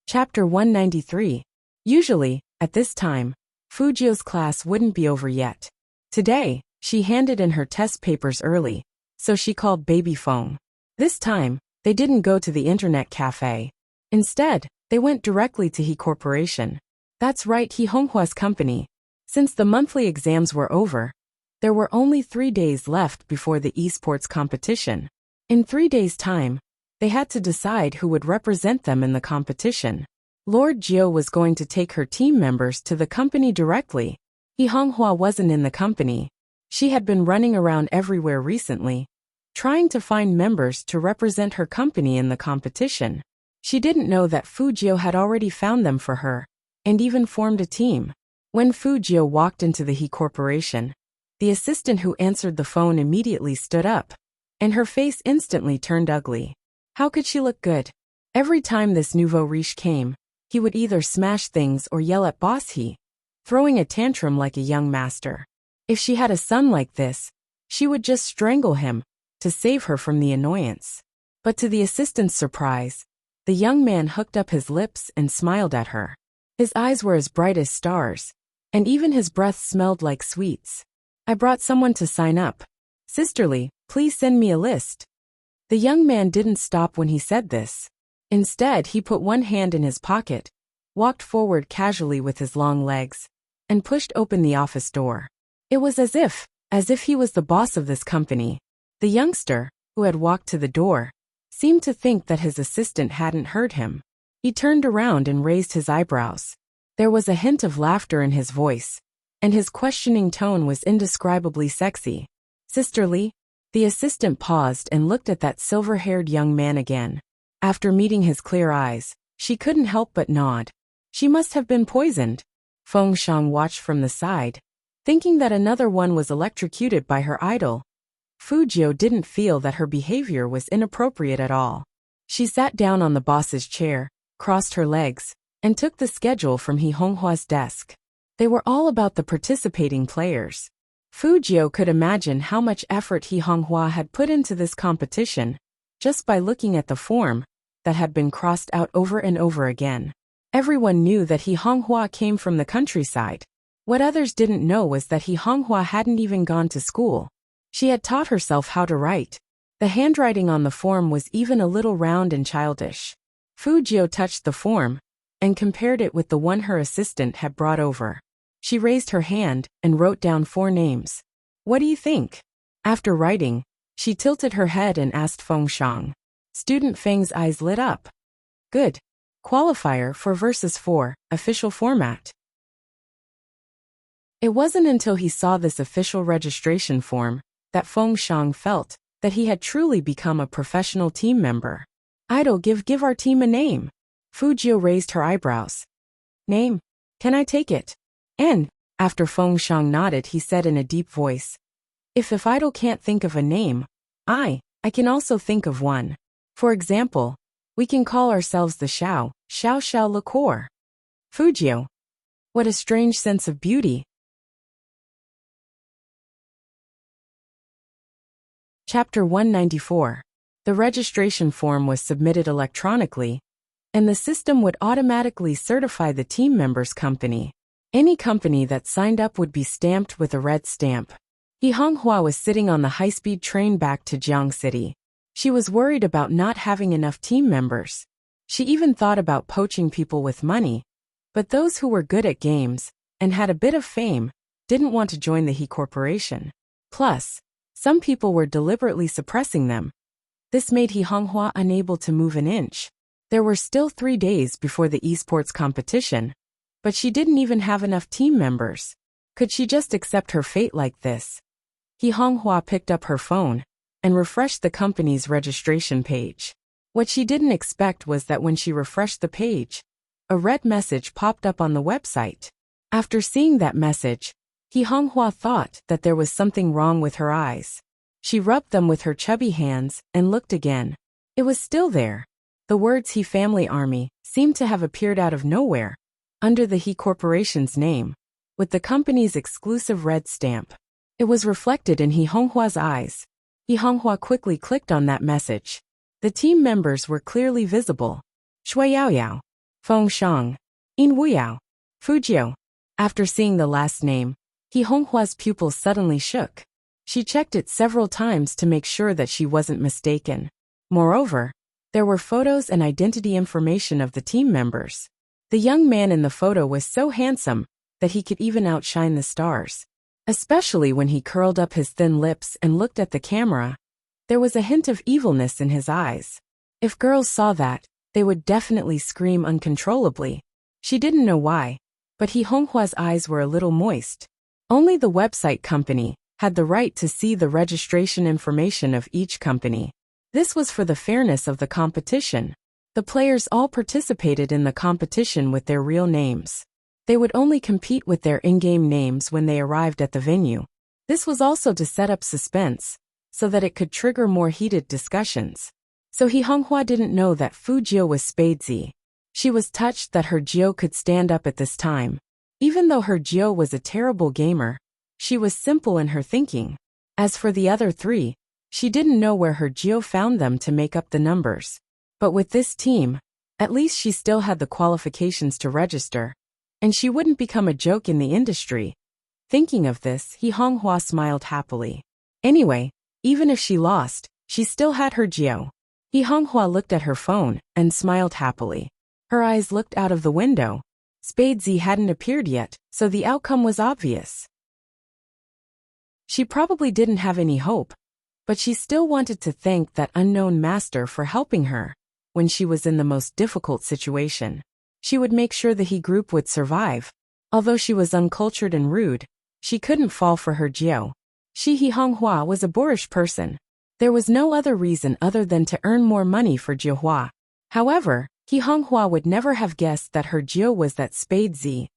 Chapter 193. Usually, at this time, Fujio's class wouldn't be over yet. Today, she handed in her test papers early, so she called Baby Feng. This time, they didn't go to the internet cafe. Instead, they went directly to He Corporation. That's right, He Honghua's company. Since the monthly exams were over, there were only 3 days left before the esports competition. In 3 days' time, they had to decide who would represent them in the competition. Lord Jiu was going to take her team members to the company directly. He Honghua wasn't in the company. She had been running around everywhere recently, trying to find members to represent her company in the competition. She didn't know that Fujio had already found them for her, and even formed a team. When Fujio walked into the He Corporation, the assistant who answered the phone immediately stood up, and her face instantly turned ugly. How could she look good? Every time this nouveau riche came, he would either smash things or yell at Boss He, throwing a tantrum like a young master. If she had a son like this, she would just strangle him to save her from the annoyance. But to the assistant's surprise, the young man hooked up his lips and smiled at her. His eyes were as bright as stars, and even his breath smelled like sweets. I brought someone to sign up. Sisterly, please send me a list. The young man didn't stop when he said this. Instead, he put one hand in his pocket, walked forward casually with his long legs, and pushed open the office door. It was as if he was the boss of this company. The youngster, who had walked to the door, seemed to think that his assistant hadn't heard him. He turned around and raised his eyebrows. There was a hint of laughter in his voice, and his questioning tone was indescribably sexy. Sisterly? The assistant paused and looked at that silver-haired young man again. After meeting his clear eyes, she couldn't help but nod. She must have been poisoned. Feng Shang watched from the side, thinking that another one was electrocuted by her idol. Fujio didn't feel that her behavior was inappropriate at all. She sat down on the boss's chair, crossed her legs, and took the schedule from He Honghua's desk. They were all about the participating players. Fujio could imagine how much effort He Honghua had put into this competition, just by looking at the form that had been crossed out over and over again. Everyone knew that He Honghua came from the countryside. What others didn't know was that He Honghua hadn't even gone to school. She had taught herself how to write. The handwriting on the form was even a little round and childish. Fujio touched the form and compared it with the one her assistant had brought over. She raised her hand and wrote down 4 names. What do you think? After writing, she tilted her head and asked Feng Shang. Student Feng's eyes lit up. Good. Qualifier for versus 4, official format. It wasn't until he saw this official registration form that Feng Shang felt that he had truly become a professional team member. Idol, give our team a name. Fujio raised her eyebrows. Name? Can I take it? And, after Feng Shang nodded, he said in a deep voice, If Idol can't think of a name, I can also think of one. For example, we can call ourselves the Xiao liqueur. Fujio. What a strange sense of beauty. Chapter 194. The registration form was submitted electronically, and the system would automatically certify the team member's company. Any company that signed up would be stamped with a red stamp. He Honghua was sitting on the high-speed train back to Jiang City. She was worried about not having enough team members. She even thought about poaching people with money, but those who were good at games and had a bit of fame didn't want to join the He Corporation. Plus, some people were deliberately suppressing them. This made He Honghua unable to move an inch. There were still 3 days before the esports competition, but she didn't even have enough team members. Could she just accept her fate like this? He Honghua picked up her phone and refreshed the company's registration page. What she didn't expect was that when she refreshed the page, a red message popped up on the website. After seeing that message, He Honghua thought that there was something wrong with her eyes. She rubbed them with her chubby hands and looked again. It was still there. The words He Family Army seemed to have appeared out of nowhere, under the He Corporation's name, with the company's exclusive red stamp. It was reflected in He Honghua's eyes. He Honghua quickly clicked on that message. The team members were clearly visible. Shui Yaoyao, Feng Shang, In Wuyao, Fujiao. After seeing the last name, He Honghua's pupils suddenly shook. She checked it several times to make sure that she wasn't mistaken. Moreover, there were photos and identity information of the team members. The young man in the photo was so handsome that he could even outshine the stars. Especially when he curled up his thin lips and looked at the camera, there was a hint of evilness in his eyes. If girls saw that, they would definitely scream uncontrollably. She didn't know why, but He Honghua's eyes were a little moist. Only the website company had the right to see the registration information of each company. This was for the fairness of the competition. The players all participated in the competition with their real names. They would only compete with their in-game names when they arrived at the venue. This was also to set up suspense, so that it could trigger more heated discussions. So He Honghua didn't know that Fu Jiu was Spadesy. She was touched that her Jiu could stand up at this time. Even though her Jiu was a terrible gamer, she was simple in her thinking. As for the other three, she didn't know where her Jiu found them to make up the numbers. But with this team, at least she still had the qualifications to register, and she wouldn't become a joke in the industry. Thinking of this, He Honghua smiled happily. Anyway, even if she lost, she still had her Jiu. He Honghua looked at her phone and smiled happily. Her eyes looked out of the window. Spadesy hadn't appeared yet, so the outcome was obvious. She probably didn't have any hope, but she still wanted to thank that unknown master for helping her when she was in the most difficult situation. She would make sure the He group would survive. Although she was uncultured and rude, she couldn't fall for her Jiu. He Honghua was a boorish person. There was no other reason other than to earn more money for Jiuhua. However, He Honghua would never have guessed that her Jiu was that Spadesy.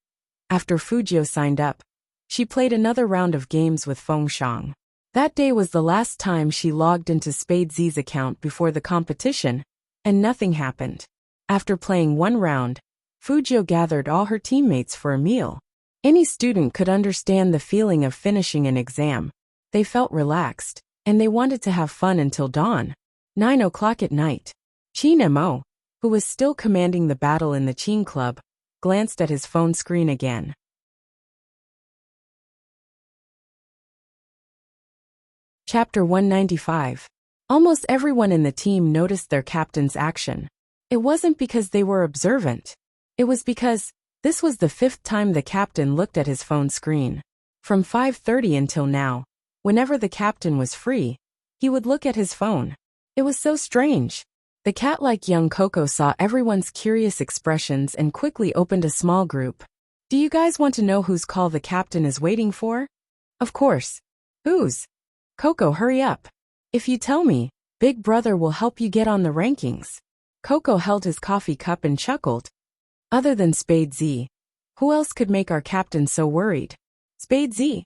After Fujiu signed up, she played another round of games with Feng Shang. That day was the last time she logged into Spadesy's account before the competition, and nothing happened. After playing one round, Fujiu gathered all her teammates for a meal. Any student could understand the feeling of finishing an exam. They felt relaxed, and they wanted to have fun until dawn. 9 o'clock at night. Qin Mo, who was still commanding the battle in the Qin Club, glanced at his phone screen again. Chapter 195. Almost everyone in the team noticed their captain's action. It wasn't because they were observant. It was because this was the 5th time the captain looked at his phone screen. From 5:30 until now, whenever the captain was free, he would look at his phone. It was so strange. The cat-like young Coco saw everyone's curious expressions and quickly opened a small group. Do you guys want to know whose call the captain is waiting for? Of course. Whose? Coco, hurry up. If you tell me, Big Brother will help you get on the rankings. Coco held his coffee cup and chuckled. Other than Spadesy, who else could make our captain so worried? Spadesy.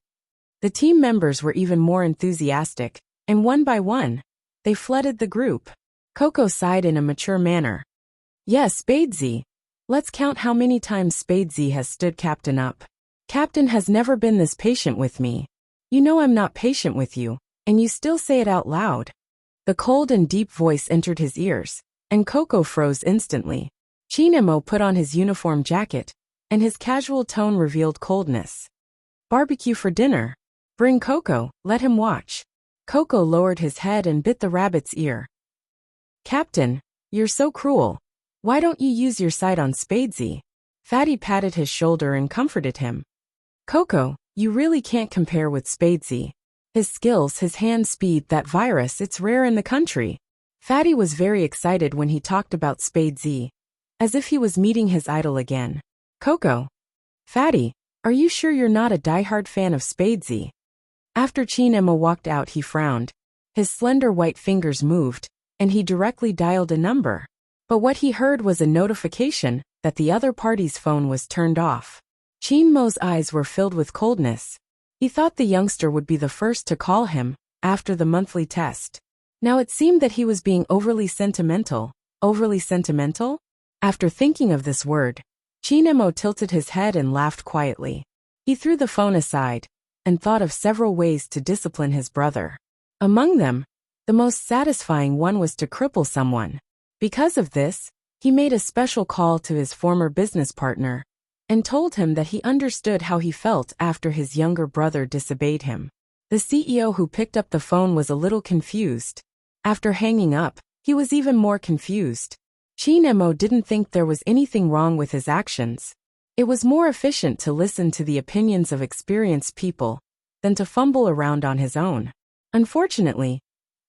The team members were even more enthusiastic, and one by one, they flooded the group. Coco sighed in a mature manner. Yes, Spadesy. Let's count how many times Spadesy has stood Captain up. Captain has never been this patient with me. You know I'm not patient with you, and you still say it out loud. The cold and deep voice entered his ears, and Coco froze instantly. Chinemo put on his uniform jacket, and his casual tone revealed coldness. Barbecue for dinner. Bring Coco, let him watch. Coco lowered his head and bit the rabbit's ear. Captain, you're so cruel. Why don't you use your sight on Spadesy? Fatty patted his shoulder and comforted him. Coco, you really can't compare with Spadesy. His skills, his hand speed, that virus, it's rare in the country. Fatty was very excited when he talked about Spadesy, as if he was meeting his idol again. Coco. Fatty, are you sure you're not a diehard fan of Spadesy? After Chinemo walked out, he frowned. His slender white fingers moved, and he directly dialed a number. But what he heard was a notification that the other party's phone was turned off. Chin Mo's eyes were filled with coldness. He thought the youngster would be the first to call him after the monthly test. Now it seemed that he was being overly sentimental. Overly sentimental? After thinking of this word, Chin Mo tilted his head and laughed quietly. He threw the phone aside and thought of several ways to discipline his brother. Among them, the most satisfying one was to cripple someone. Because of this, he made a special call to his former business partner and told him that he understood how he felt after his younger brother disobeyed him. The CEO who picked up the phone was a little confused. After hanging up, he was even more confused. Chin Mo didn't think there was anything wrong with his actions. It was more efficient to listen to the opinions of experienced people than to fumble around on his own. Unfortunately,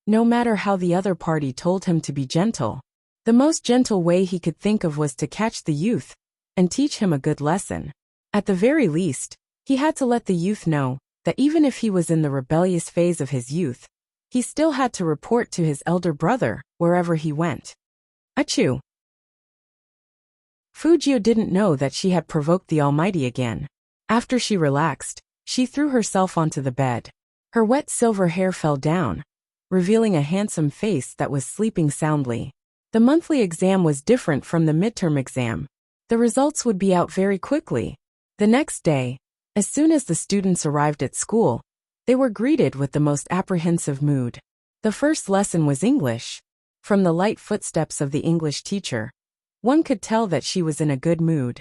no matter how the other party told him to be gentle, the most gentle way he could think of was to catch the youth and teach him a good lesson. At the very least, he had to let the youth know that even if he was in the rebellious phase of his youth, he still had to report to his elder brother wherever he went. Achoo! Fujio didn't know that she had provoked the Almighty again. After she relaxed, she threw herself onto the bed. Her wet silver hair fell down, revealing a handsome face that was sleeping soundly. The monthly exam was different from the midterm exam. The results would be out very quickly. The next day, as soon as the students arrived at school, they were greeted with the most apprehensive mood. The first lesson was English. From the light footsteps of the English teacher, one could tell that she was in a good mood.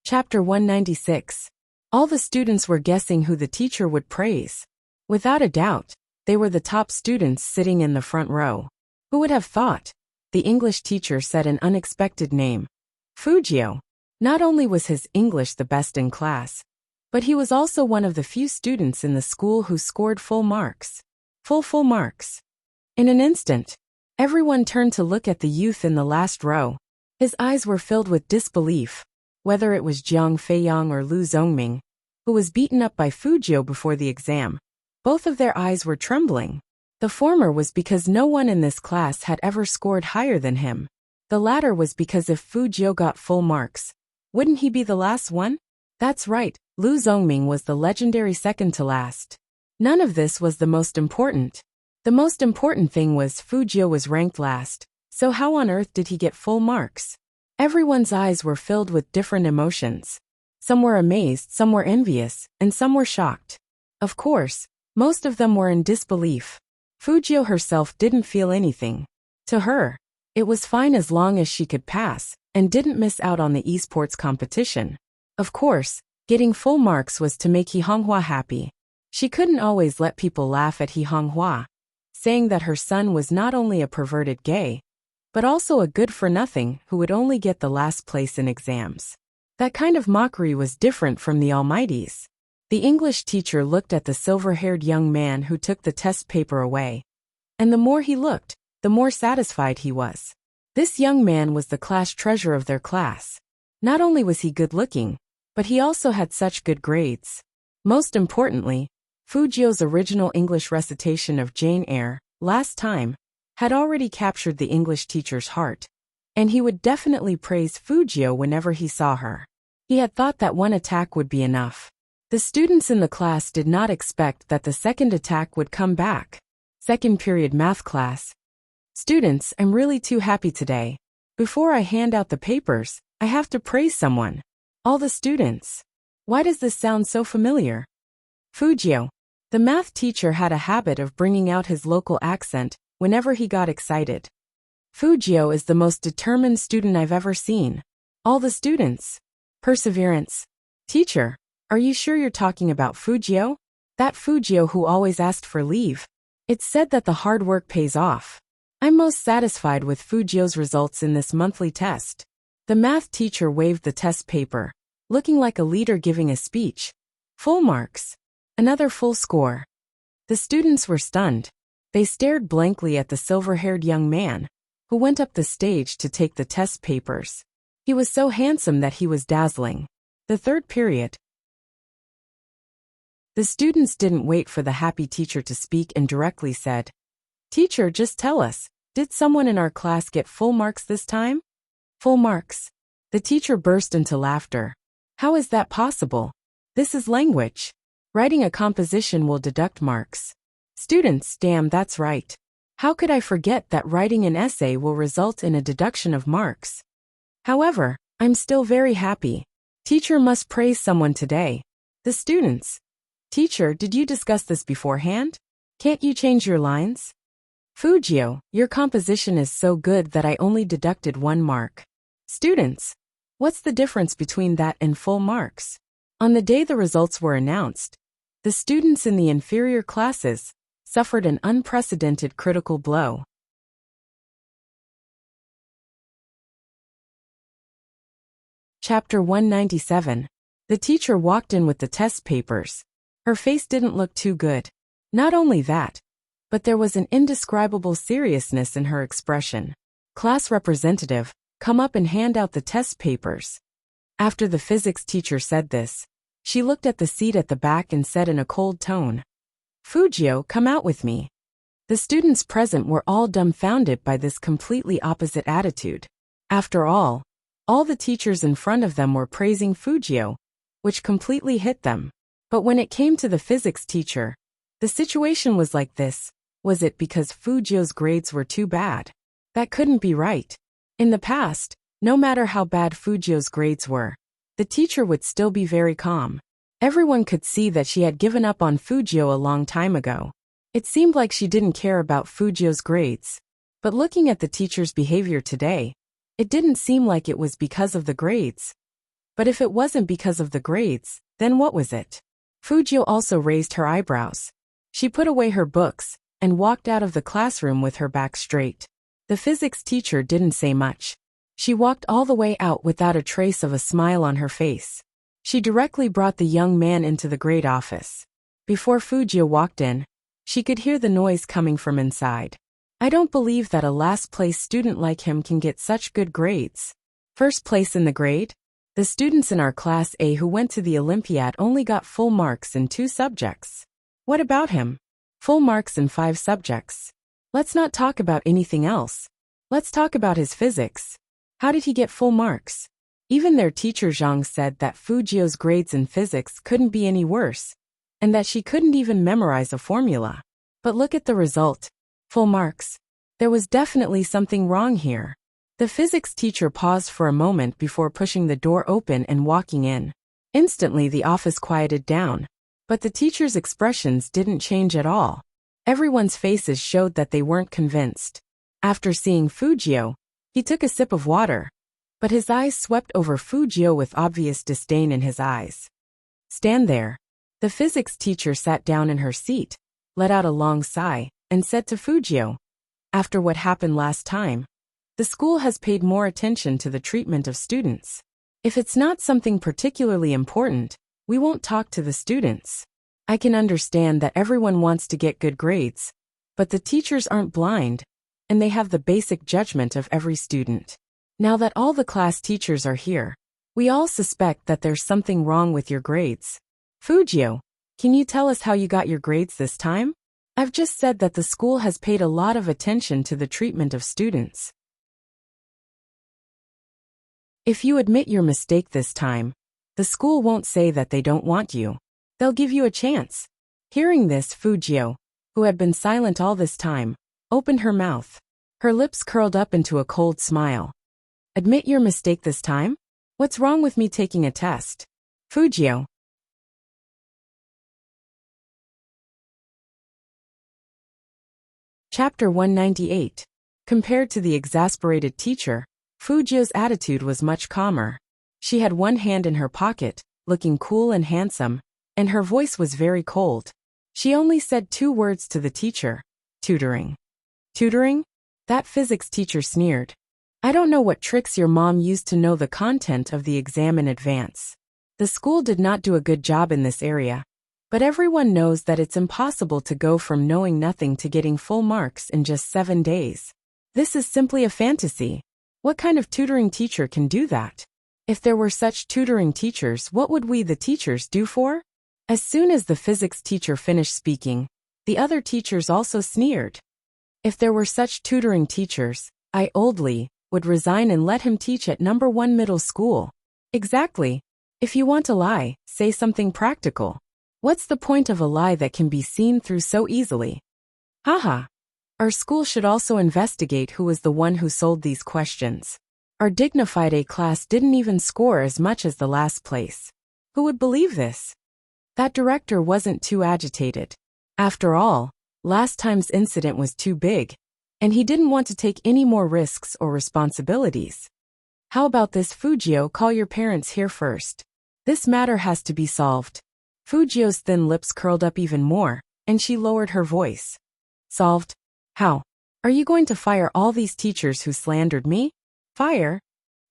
Chapter 196. All the students were guessing who the teacher would praise. Without a doubt, they were the top students sitting in the front row. Who would have thought? The English teacher said an unexpected name. Fujio. Not only was his English the best in class, but he was also one of the few students in the school who scored full marks. Full marks. In an instant, everyone turned to look at the youth in the last row. His eyes were filled with disbelief. Whether it was Jiang Feiyang or Lu Zhongming, who was beaten up by Fujio before the exam, both of their eyes were trembling. The former was because no one in this class had ever scored higher than him. The latter was because if Fujio got full marks, wouldn't he be the last one? That's right, Lu Zhongming was the legendary second to last. None of this was the most important. The most important thing was Fujio was ranked last, so how on earth did he get full marks? Everyone's eyes were filled with different emotions. Some were amazed, some were envious, and some were shocked. Of course, most of them were in disbelief. Fujio herself didn't feel anything. To her, it was fine as long as she could pass and didn't miss out on the esports competition. Of course, getting full marks was to make He Honghua happy. She couldn't always let people laugh at He Honghua, saying that her son was not only a perverted gay, but also a good-for-nothing who would only get the last place in exams. That kind of mockery was different from the Almighty's. The English teacher looked at the silver-haired young man who took the test paper away, and the more he looked, the more satisfied he was. This young man was the class treasure of their class. Not only was he good-looking, but he also had such good grades. Most importantly, Fujio's original English recitation of Jane Eyre, last time, had already captured the English teacher's heart, and he would definitely praise Fujio whenever he saw her. He had thought that one attack would be enough. The students in the class did not expect that the second attack would come back. Second period math class. Students, I'm really too happy today. Before I hand out the papers, I have to praise someone. All the students. Why does this sound so familiar? Fujio. The math teacher had a habit of bringing out his local accent whenever he got excited. Fujio is the most determined student I've ever seen. All the students. Perseverance. Teacher, are you sure you're talking about Fujio? That Fujio who always asked for leave. It's said that the hard work pays off. I'm most satisfied with Fujio's results in this monthly test. The math teacher waved the test paper, looking like a leader giving a speech. Full marks. Another full score. The students were stunned. They stared blankly at the silver-haired young man, who went up the stage to take the test papers. He was so handsome that he was dazzling. The third period. The students didn't wait for the happy teacher to speak and directly said, "Teacher, just tell us, Did someone in our class get full marks this time? Full marks. The teacher burst into laughter. How is that possible? This is language. Writing a composition will deduct marks. Students, damn, that's right. How could I forget that writing an essay will result in a deduction of marks? However, I'm still very happy. Teacher must praise someone today. The students. Teacher, did you discuss this beforehand? Can't you change your lines? Fujio, your composition is so good that I only deducted 1 mark. Students. What's the difference between that and full marks? On the day the results were announced, the students in the inferior classes suffered an unprecedented critical blow. Chapter 197. The teacher walked in with the test papers. Her face didn't look too good. Not only that, but there was an indescribable seriousness in her expression. Class representative, come up and hand out the test papers. After the physics teacher said this, she looked at the seat at the back and said in a cold tone, Fujio, come out with me. The students present were all dumbfounded by this completely opposite attitude. After all the teachers in front of them were praising Fujio, which completely hit them. But when it came to the physics teacher, the situation was like this. Was it because Fujio's grades were too bad? That couldn't be right. In the past, no matter how bad Fujio's grades were, the teacher would still be very calm. Everyone could see that she had given up on Fujio a long time ago. It seemed like she didn't care about Fujio's grades. But looking at the teacher's behavior today, it didn't seem like it was because of the grades. But if it wasn't because of the grades, then what was it? Fujio also raised her eyebrows. She put away her books and walked out of the classroom with her back straight. The physics teacher didn't say much. She walked all the way out without a trace of a smile on her face. She directly brought the young man into the grade office. Before Fujio walked in, she could hear the noise coming from inside. I don't believe that a last-place student like him can get such good grades. First place in the grade? The students in our Class A who went to the Olympiad only got full marks in 2 subjects. What about him? Full marks in 5 subjects. Let's not talk about anything else. Let's talk about his physics. How did he get full marks? Even their teacher Zhang said that Fujio's grades in physics couldn't be any worse, and that she couldn't even memorize a formula. But look at the result. Full marks. There was definitely something wrong here. The physics teacher paused for a moment before pushing the door open and walking in. Instantly the office quieted down, but the teacher's expressions didn't change at all. Everyone's faces showed that they weren't convinced. After seeing Fujio, he took a sip of water, but his eyes swept over Fujio with obvious disdain in his eyes. Stand there. The physics teacher sat down in her seat, let out a long sigh, and said to Fujio, after what happened last time, the school has paid more attention to the treatment of students. If it's not something particularly important, we won't talk to the students. I can understand that everyone wants to get good grades, but the teachers aren't blind, and they have the basic judgment of every student. Now that all the class teachers are here, we all suspect that there's something wrong with your grades. Fujio, can you tell us how you got your grades this time? I've just said that the school has paid a lot of attention to the treatment of students. If you admit your mistake this time, the school won't say that they don't want you. They'll give you a chance. Hearing this, Fujio, who had been silent all this time, opened her mouth. Her lips curled up into a cold smile. Admit your mistake this time? What's wrong with me taking a test? Fujio. Chapter 198. Compared to the exasperated teacher, Fujio's attitude was much calmer. She had one hand in her pocket, looking cool and handsome, and her voice was very cold. She only said 2 words to the teacher. Tutoring. Tutoring? That physics teacher sneered. I don't know what tricks your mom used to know the content of the exam in advance. The school did not do a good job in this area. But everyone knows that it's impossible to go from knowing nothing to getting full marks in just 7 days. This is simply a fantasy. What kind of tutoring teacher can do that? If there were such tutoring teachers, what would we the teachers do for? As soon as the physics teacher finished speaking, the other teachers also sneered. If there were such tutoring teachers, I oldly would resign and let him teach at number 1 middle school. Exactly. If you want to lie, say something practical. What's the point of a lie that can be seen through so easily? Haha. Our school should also investigate who was the one who sold these questions. Our dignified A class didn't even score as much as the last place. Who would believe this? That director wasn't too agitated. After all, last time's incident was too big, and he didn't want to take any more risks or responsibilities. How about this, Fujio? Call your parents here first. This matter has to be solved. Fujio's thin lips curled up even more, and she lowered her voice. Solved? How? Are you going to fire all these teachers who slandered me? Fire?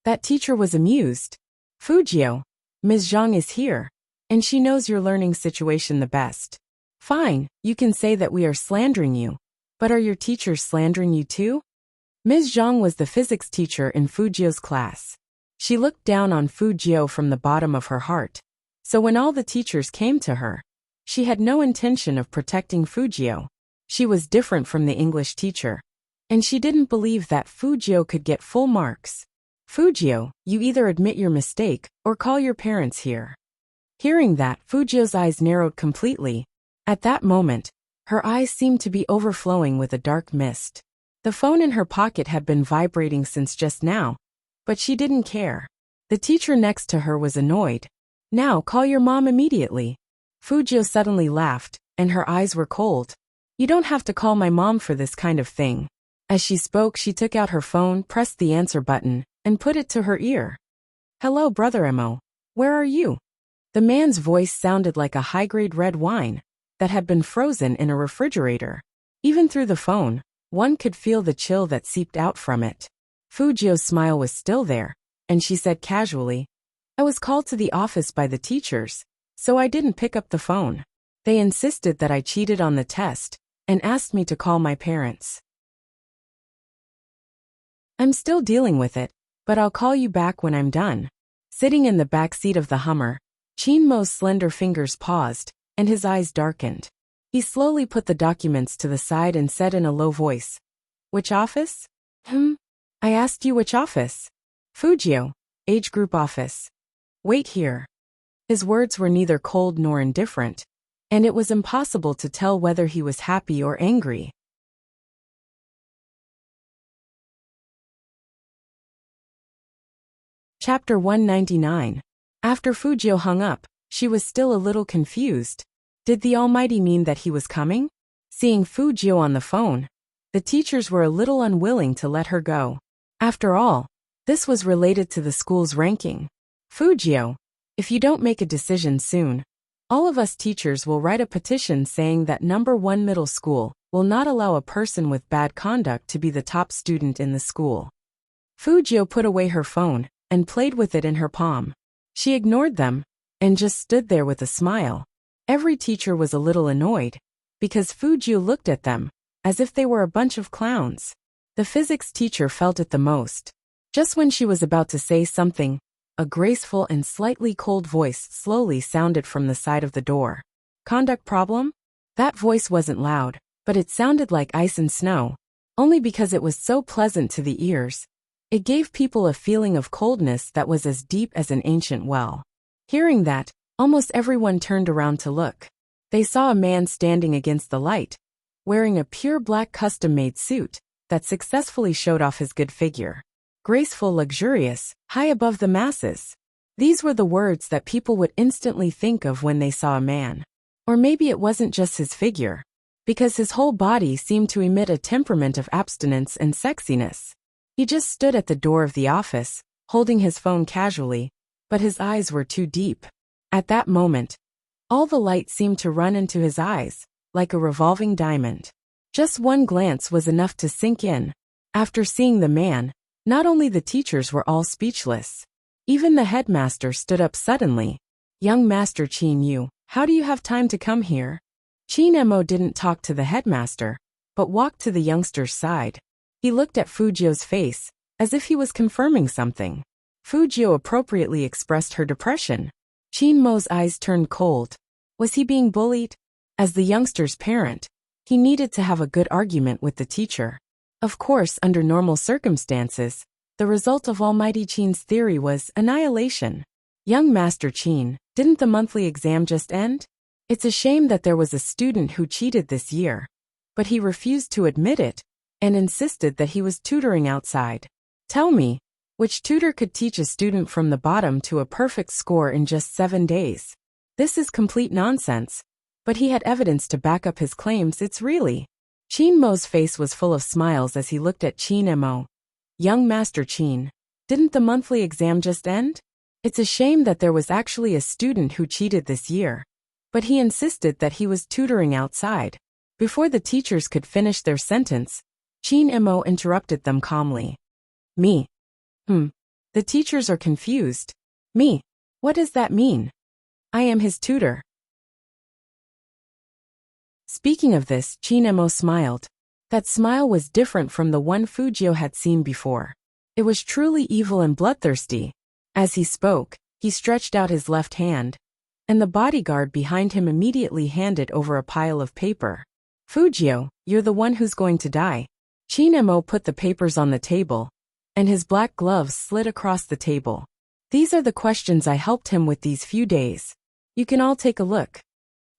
That teacher was amused. Fujio, Ms. Zhang is here, and she knows your learning situation the best. Fine, you can say that we are slandering you, but are your teachers slandering you too? Ms. Zhang was the physics teacher in Fujio's class. She looked down on Fujio from the bottom of her heart. So when all the teachers came to her, she had no intention of protecting Fujio. She was different from the English teacher, and she didn't believe that Fujio could get full marks. Fujio, you either admit your mistake or call your parents here. Hearing that, Fujio's eyes narrowed completely. At that moment, her eyes seemed to be overflowing with a dark mist. The phone in her pocket had been vibrating since just now, but she didn't care. The teacher next to her was annoyed. Now call your mom immediately. Fujio suddenly laughed, and her eyes were cold. You don't have to call my mom for this kind of thing. As she spoke, she took out her phone, pressed the answer button, and put it to her ear. Hello, Brother Emo. Where are you? The man's voice sounded like a high-grade red wine that had been frozen in a refrigerator. Even through the phone, one could feel the chill that seeped out from it. Fujio's smile was still there, and she said casually, I was called to the office by the teachers, so I didn't pick up the phone. They insisted that I cheated on the test and asked me to call my parents. I'm still dealing with it, but I'll call you back when I'm done. Sitting in the back seat of the Hummer, Chinmo's slender fingers paused, and his eyes darkened. He slowly put the documents to the side and said in a low voice, Which office? I asked you which office. Fujio, age group office. Wait here. His words were neither cold nor indifferent, and it was impossible to tell whether he was happy or angry. Chapter 199. After Fujio hung up, she was still a little confused. Did the Almighty mean that he was coming? Seeing Fujio on the phone, the teachers were a little unwilling to let her go. After all, this was related to the school's ranking. Fujio, if you don't make a decision soon, all of us teachers will write a petition saying that number 1 middle school will not allow a person with bad conduct to be the top student in the school. Fujio put away her phone and played with it in her palm. She ignored them and just stood there with a smile. Every teacher was a little annoyed because Fujio looked at them as if they were a bunch of clowns. The physics teacher felt it the most. Just when she was about to say something, a graceful and slightly cold voice slowly sounded from the side of the door. Conduct problem? That voice wasn't loud, but it sounded like ice and snow, only because it was so pleasant to the ears. It gave people a feeling of coldness that was as deep as an ancient well. Hearing that, almost everyone turned around to look. They saw a man standing against the light, wearing a pure black custom-made suit that successfully showed off his good figure. Graceful, luxurious, high above the masses. These were the words that people would instantly think of when they saw a man. Or maybe it wasn't just his figure, because his whole body seemed to emit a temperament of abstinence and sexiness. He just stood at the door of the office, holding his phone casually, but his eyes were too deep. At that moment, all the light seemed to run into his eyes, like a revolving diamond. Just one glance was enough to sink in. After seeing the man, not only the teachers were all speechless. Even the headmaster stood up suddenly. Young Master Chin Yu, how do you have time to come here? Chin Emo didn't talk to the headmaster, but walked to the youngster's side. He looked at Fujio's face, as if he was confirming something. Fujio appropriately expressed her depression. Chin Mo's eyes turned cold. Was he being bullied? As the youngster's parent, He needed to have a good argument with the teacher. Of course, under normal circumstances, the result of Almighty Qin's theory was annihilation. Young Master Qin, didn't the monthly exam just end? It's a shame that there was a student who cheated this year. But he refused to admit it, and insisted that he was tutoring outside. Tell me, which tutor could teach a student from the bottom to a perfect score in just 7 days? This is complete nonsense. But he had evidence to back up his claims. It's really. Qin Mo's face was full of smiles as he looked at Qin Mo. Young Master Qin, didn't the monthly exam just end? It's a shame that there was actually a student who cheated this year. But he insisted that he was tutoring outside. Before the teachers could finish their sentence, Qin Mo interrupted them calmly. Me. The teachers are confused. Me. What does that mean? I am his tutor. Speaking of this, Qin Mo smiled. That smile was different from the one Fujio had seen before. It was truly evil and bloodthirsty. As he spoke, he stretched out his left hand, and the bodyguard behind him immediately handed over a pile of paper. Fujio, you're the one who's going to die. Qin Mo put the papers on the table, and his black gloves slid across the table. These are the questions I helped him with these few days. You can all take a look.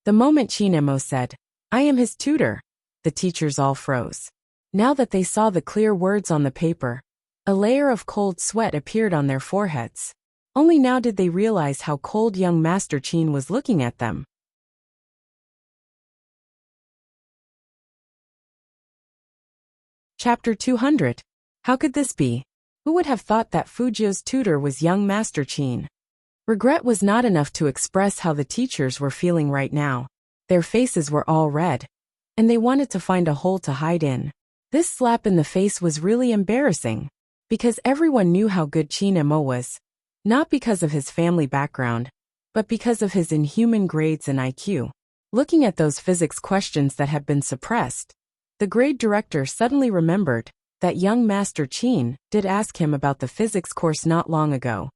The moment Qin Mo said, I am his tutor, the teachers all froze. Now that they saw the clear words on the paper, a layer of cold sweat appeared on their foreheads. Only now did they realize how cold young Master Qin was looking at them. Chapter 200. How could this be? Who would have thought that Fujio's tutor was young Master Qin? Regret was not enough to express how the teachers were feeling right now. Their faces were all red, and they wanted to find a hole to hide in. This slap in the face was really embarrassing, because everyone knew how good Qin Mo was, not because of his family background, but because of his inhuman grades and IQ. Looking at those physics questions that had been suppressed, the grade director suddenly remembered that young Master Qin did ask him about the physics course not long ago,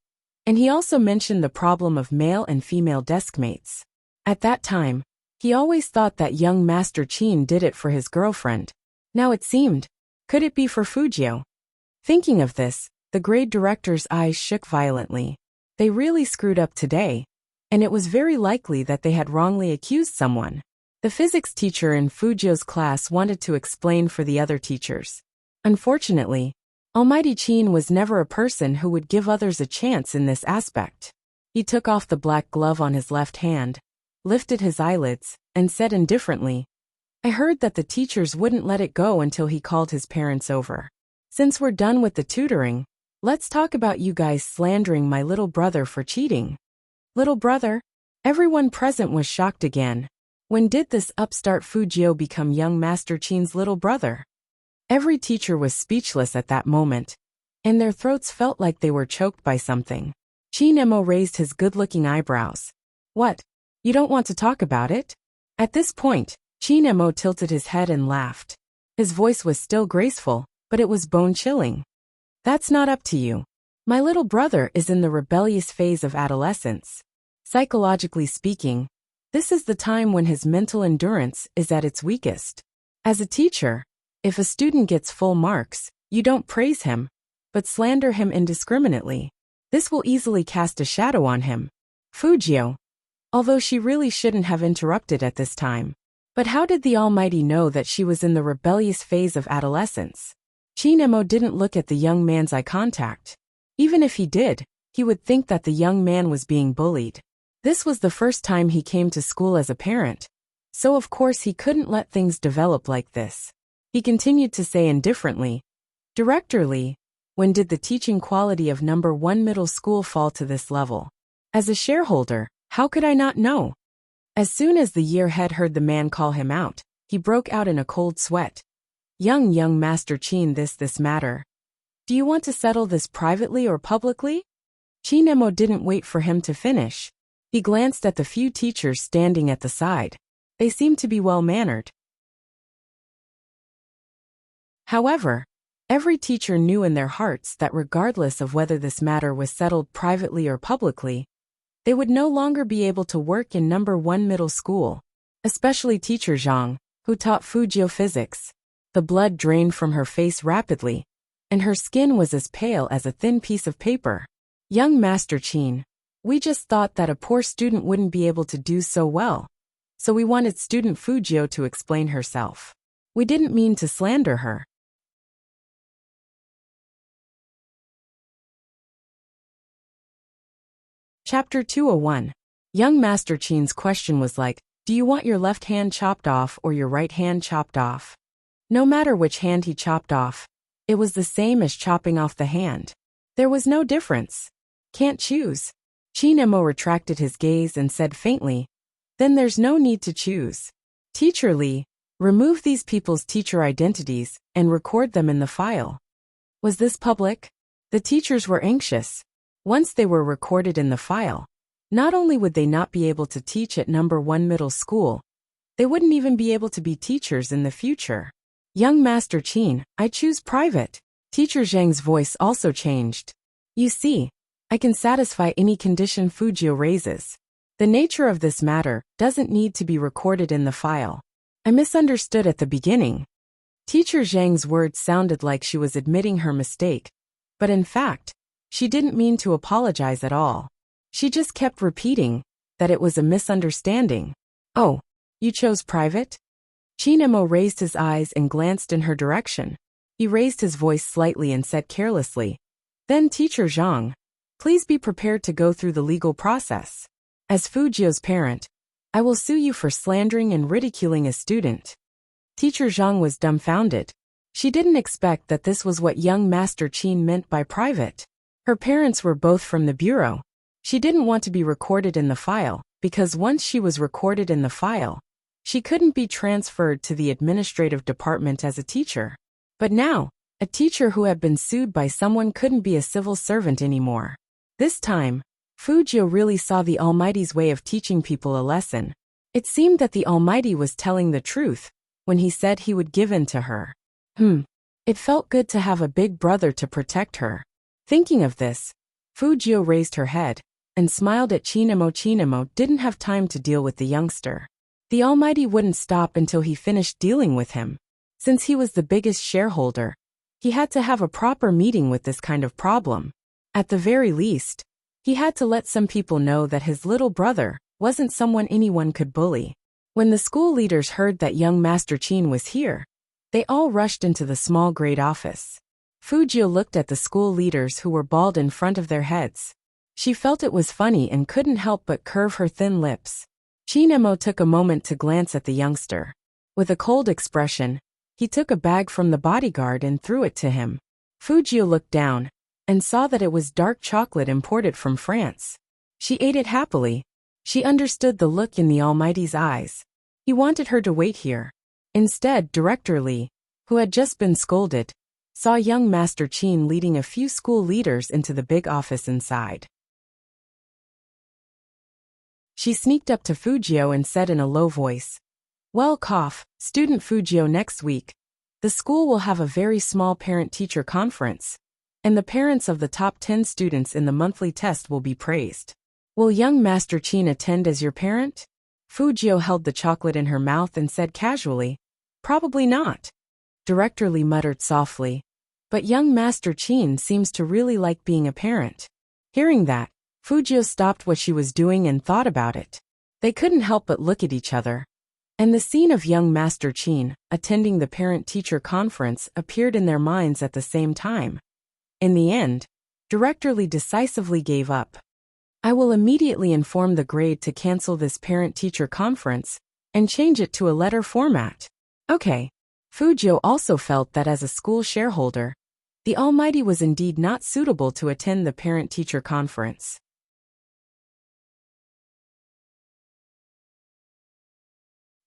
and he also mentioned the problem of male and female deskmates. At that time, he always thought that young Master Qin did it for his girlfriend. Now it seemed, could it be for Fujio? Thinking of this, the grade director's eyes shook violently. They really screwed up today, and it was very likely that they had wrongly accused someone. The physics teacher in Fujio's class wanted to explain for the other teachers. Unfortunately, Almighty Qin was never a person who would give others a chance in this aspect. He took off the black glove on his left hand, lifted his eyelids, and said indifferently, I heard that the teachers wouldn't let it go until he called his parents over. Since we're done with the tutoring, let's talk about you guys slandering my little brother for cheating. Little brother? Everyone present was shocked again. When did this upstart Fujio become young Master Qin's little brother? Every teacher was speechless at that moment, and their throats felt like they were choked by something. Qin Mo raised his good-looking eyebrows. What? You don't want to talk about it? At this point, Qin Mo tilted his head and laughed. His voice was still graceful, but it was bone-chilling. That's not up to you. My little brother is in the rebellious phase of adolescence. Psychologically speaking, this is the time when his mental endurance is at its weakest. As a teacher, if a student gets full marks, you don't praise him, but slander him indiscriminately. This will easily cast a shadow on him. Fujio. Although she really shouldn't have interrupted at this time. But how did the Almighty know that she was in the rebellious phase of adolescence? Qin Mo didn't look at the young man's eye contact. Even if he did, he would think that the young man was being bullied. This was the first time he came to school as a parent, so of course he couldn't let things develop like this. He continued to say indifferently, Director Lee, when did the teaching quality of number 1 middle school fall to this level? As a shareholder, how could I not know? As soon as the year head heard the man call him out, he broke out in a cold sweat. Young Master Qin, this matter. Do you want to settle this privately or publicly? Qin Mo didn't wait for him to finish. He glanced at the few teachers standing at the side. They seemed to be well-mannered. However, every teacher knew in their hearts that regardless of whether this matter was settled privately or publicly, they would no longer be able to work in number 1 middle school, especially teacher Zhang. who taught Fujio physics. The blood drained from her face rapidly, and her skin was as pale as a thin piece of paper. Young Master Chin, we just thought that a poor student wouldn't be able to do so well, so we wanted student Fujio to explain herself. We didn't mean to slander her. Chapter 201. Young Master Chin's question was like, do you want your left hand chopped off or your right hand chopped off? No matter which hand he chopped off, it was the same as chopping off the hand. There was no difference. Can't choose. Chin Emo retracted his gaze and said faintly, then there's no need to choose. Teacher Lee, remove these people's teacher identities and record them in the file. Was this public? The teachers were anxious. Once they were recorded in the file, not only would they not be able to teach at number 1 middle school, they wouldn't even be able to be teachers in the future. Young Master Chin, I choose private. Teacher Zhang's voice also changed. You see, I can satisfy any condition Fujio raises. The nature of this matter doesn't need to be recorded in the file. I misunderstood at the beginning. Teacher Zhang's words sounded like she was admitting her mistake, but in fact, she didn't mean to apologize at all. She just kept repeating that it was a misunderstanding. Oh, you chose private? Chin Emo raised his eyes and glanced in her direction. He raised his voice slightly and said carelessly, then Teacher Zhang, please be prepared to go through the legal process. As Fujio's parent, I will sue you for slandering and ridiculing a student. Teacher Zhang was dumbfounded. She didn't expect that this was what young Master Chin meant by private. Her parents were both from the bureau. She didn't want to be recorded in the file, because once she was recorded in the file, she couldn't be transferred to the administrative department as a teacher. But now, a teacher who had been sued by someone couldn't be a civil servant anymore. This time, Fujio really saw the Almighty's way of teaching people a lesson. It seemed that the Almighty was telling the truth when he said he would give in to her. It felt good to have a big brother to protect her. Thinking of this, Fujio raised her head and smiled at Chin Emo. Chin Emo didn't have time to deal with the youngster. The Almighty wouldn't stop until he finished dealing with him. Since he was the biggest shareholder, he had to have a proper meeting with this kind of problem. At the very least, he had to let some people know that his little brother wasn't someone anyone could bully. When the school leaders heard that young Master Chin was here, they all rushed into the small grade office. Fujio looked at the school leaders who were bald in front of their heads. She felt it was funny and couldn't help but curve her thin lips. Chin Emo took a moment to glance at the youngster. With a cold expression, he took a bag from the bodyguard and threw it to him. Fujio looked down and saw that it was dark chocolate imported from France. She ate it happily. She understood the look in the Almighty's eyes. He wanted her to wait here. Instead, Director Lee, who had just been scolded, saw young Master Chin leading a few school leaders into the big office inside. She sneaked up to Fujio and said in a low voice, well, student Fujio, next week, the school will have a very small parent-teacher conference, and the parents of the top 10 students in the monthly test will be praised. Will young Master Chin attend as your parent? Fujio held the chocolate in her mouth and said casually, probably not. Director Lee muttered softly, but young Master Chin seems to really like being a parent. Hearing that, Fujio stopped what she was doing and thought about it. They couldn't help but look at each other. And the scene of young Master Chin attending the parent-teacher conference appeared in their minds at the same time. In the end, Director Lee decisively gave up. I will immediately inform the grade to cancel this parent-teacher conference and change it to a letter format. Okay. Fujio also felt that as a school shareholder, the Almighty was indeed not suitable to attend the parent-teacher conference.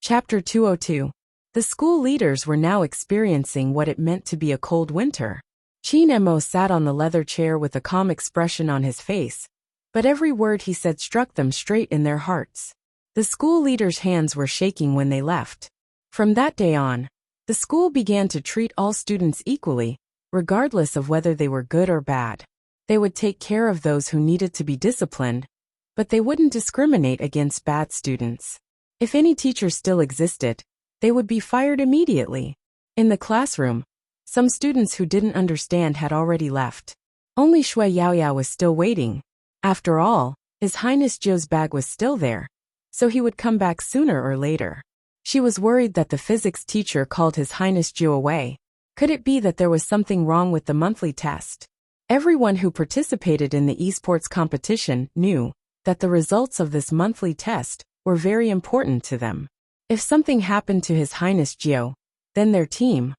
Chapter 202. The school leaders were now experiencing what it meant to be a cold winter. Chin Emo sat on the leather chair with a calm expression on his face, but every word he said struck them straight in their hearts. The school leaders' hands were shaking when they left. From that day on, the school began to treat all students equally, regardless of whether they were good or bad. They would take care of those who needed to be disciplined, but they wouldn't discriminate against bad students. If any teacher still existed, they would be fired immediately. In the classroom, some students who didn't understand had already left. Only Shui Yaoyao was still waiting. After all, His Highness Zhou's bag was still there, so he would come back sooner or later. She was worried that the physics teacher called His Highness Zhou away. Could it be that there was something wrong with the monthly test? Everyone who participated in the esports competition knew that the results of this monthly test were very important to them. If something happened to His Highness Zhou, then their team,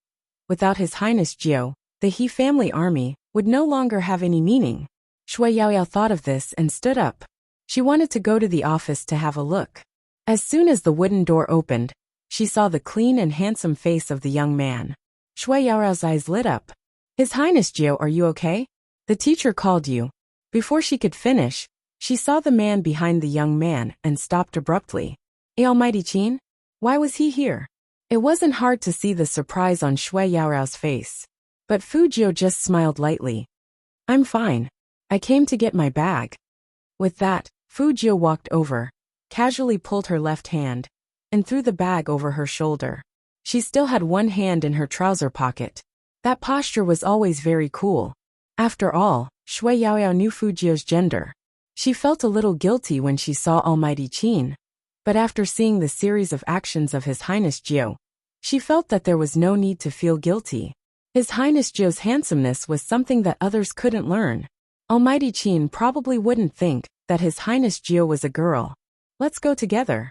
without His Highness Zhou, the He family army, would no longer have any meaning. Shui Yaoyao thought of this and stood up. She wanted to go to the office to have a look. As soon as the wooden door opened, she saw the clean and handsome face of the young man. Shui Yaoyao's eyes lit up. His Highness Zhou, are you okay? The teacher called you. Before she could finish, she saw the man behind the young man and stopped abruptly. Almighty Qin? Why was he here? It wasn't hard to see the surprise on Shui Yaoyao's face. But Fu Jiu just smiled lightly. I'm fine. I came to get my bag. With that, Fu Jiu walked over, casually pulled her left hand, and threw the bag over her shoulder. She still had one hand in her trouser pocket. That posture was always very cool. After all, Shui Yaoyao knew Fu Jiu's gender. She felt a little guilty when she saw Almighty Qin, but after seeing the series of actions of His Highness Zhou, she felt that there was no need to feel guilty. His Highness Zhou's handsomeness was something that others couldn't learn. Almighty Qin probably wouldn't think that His Highness Zhou was a girl. Let's go together.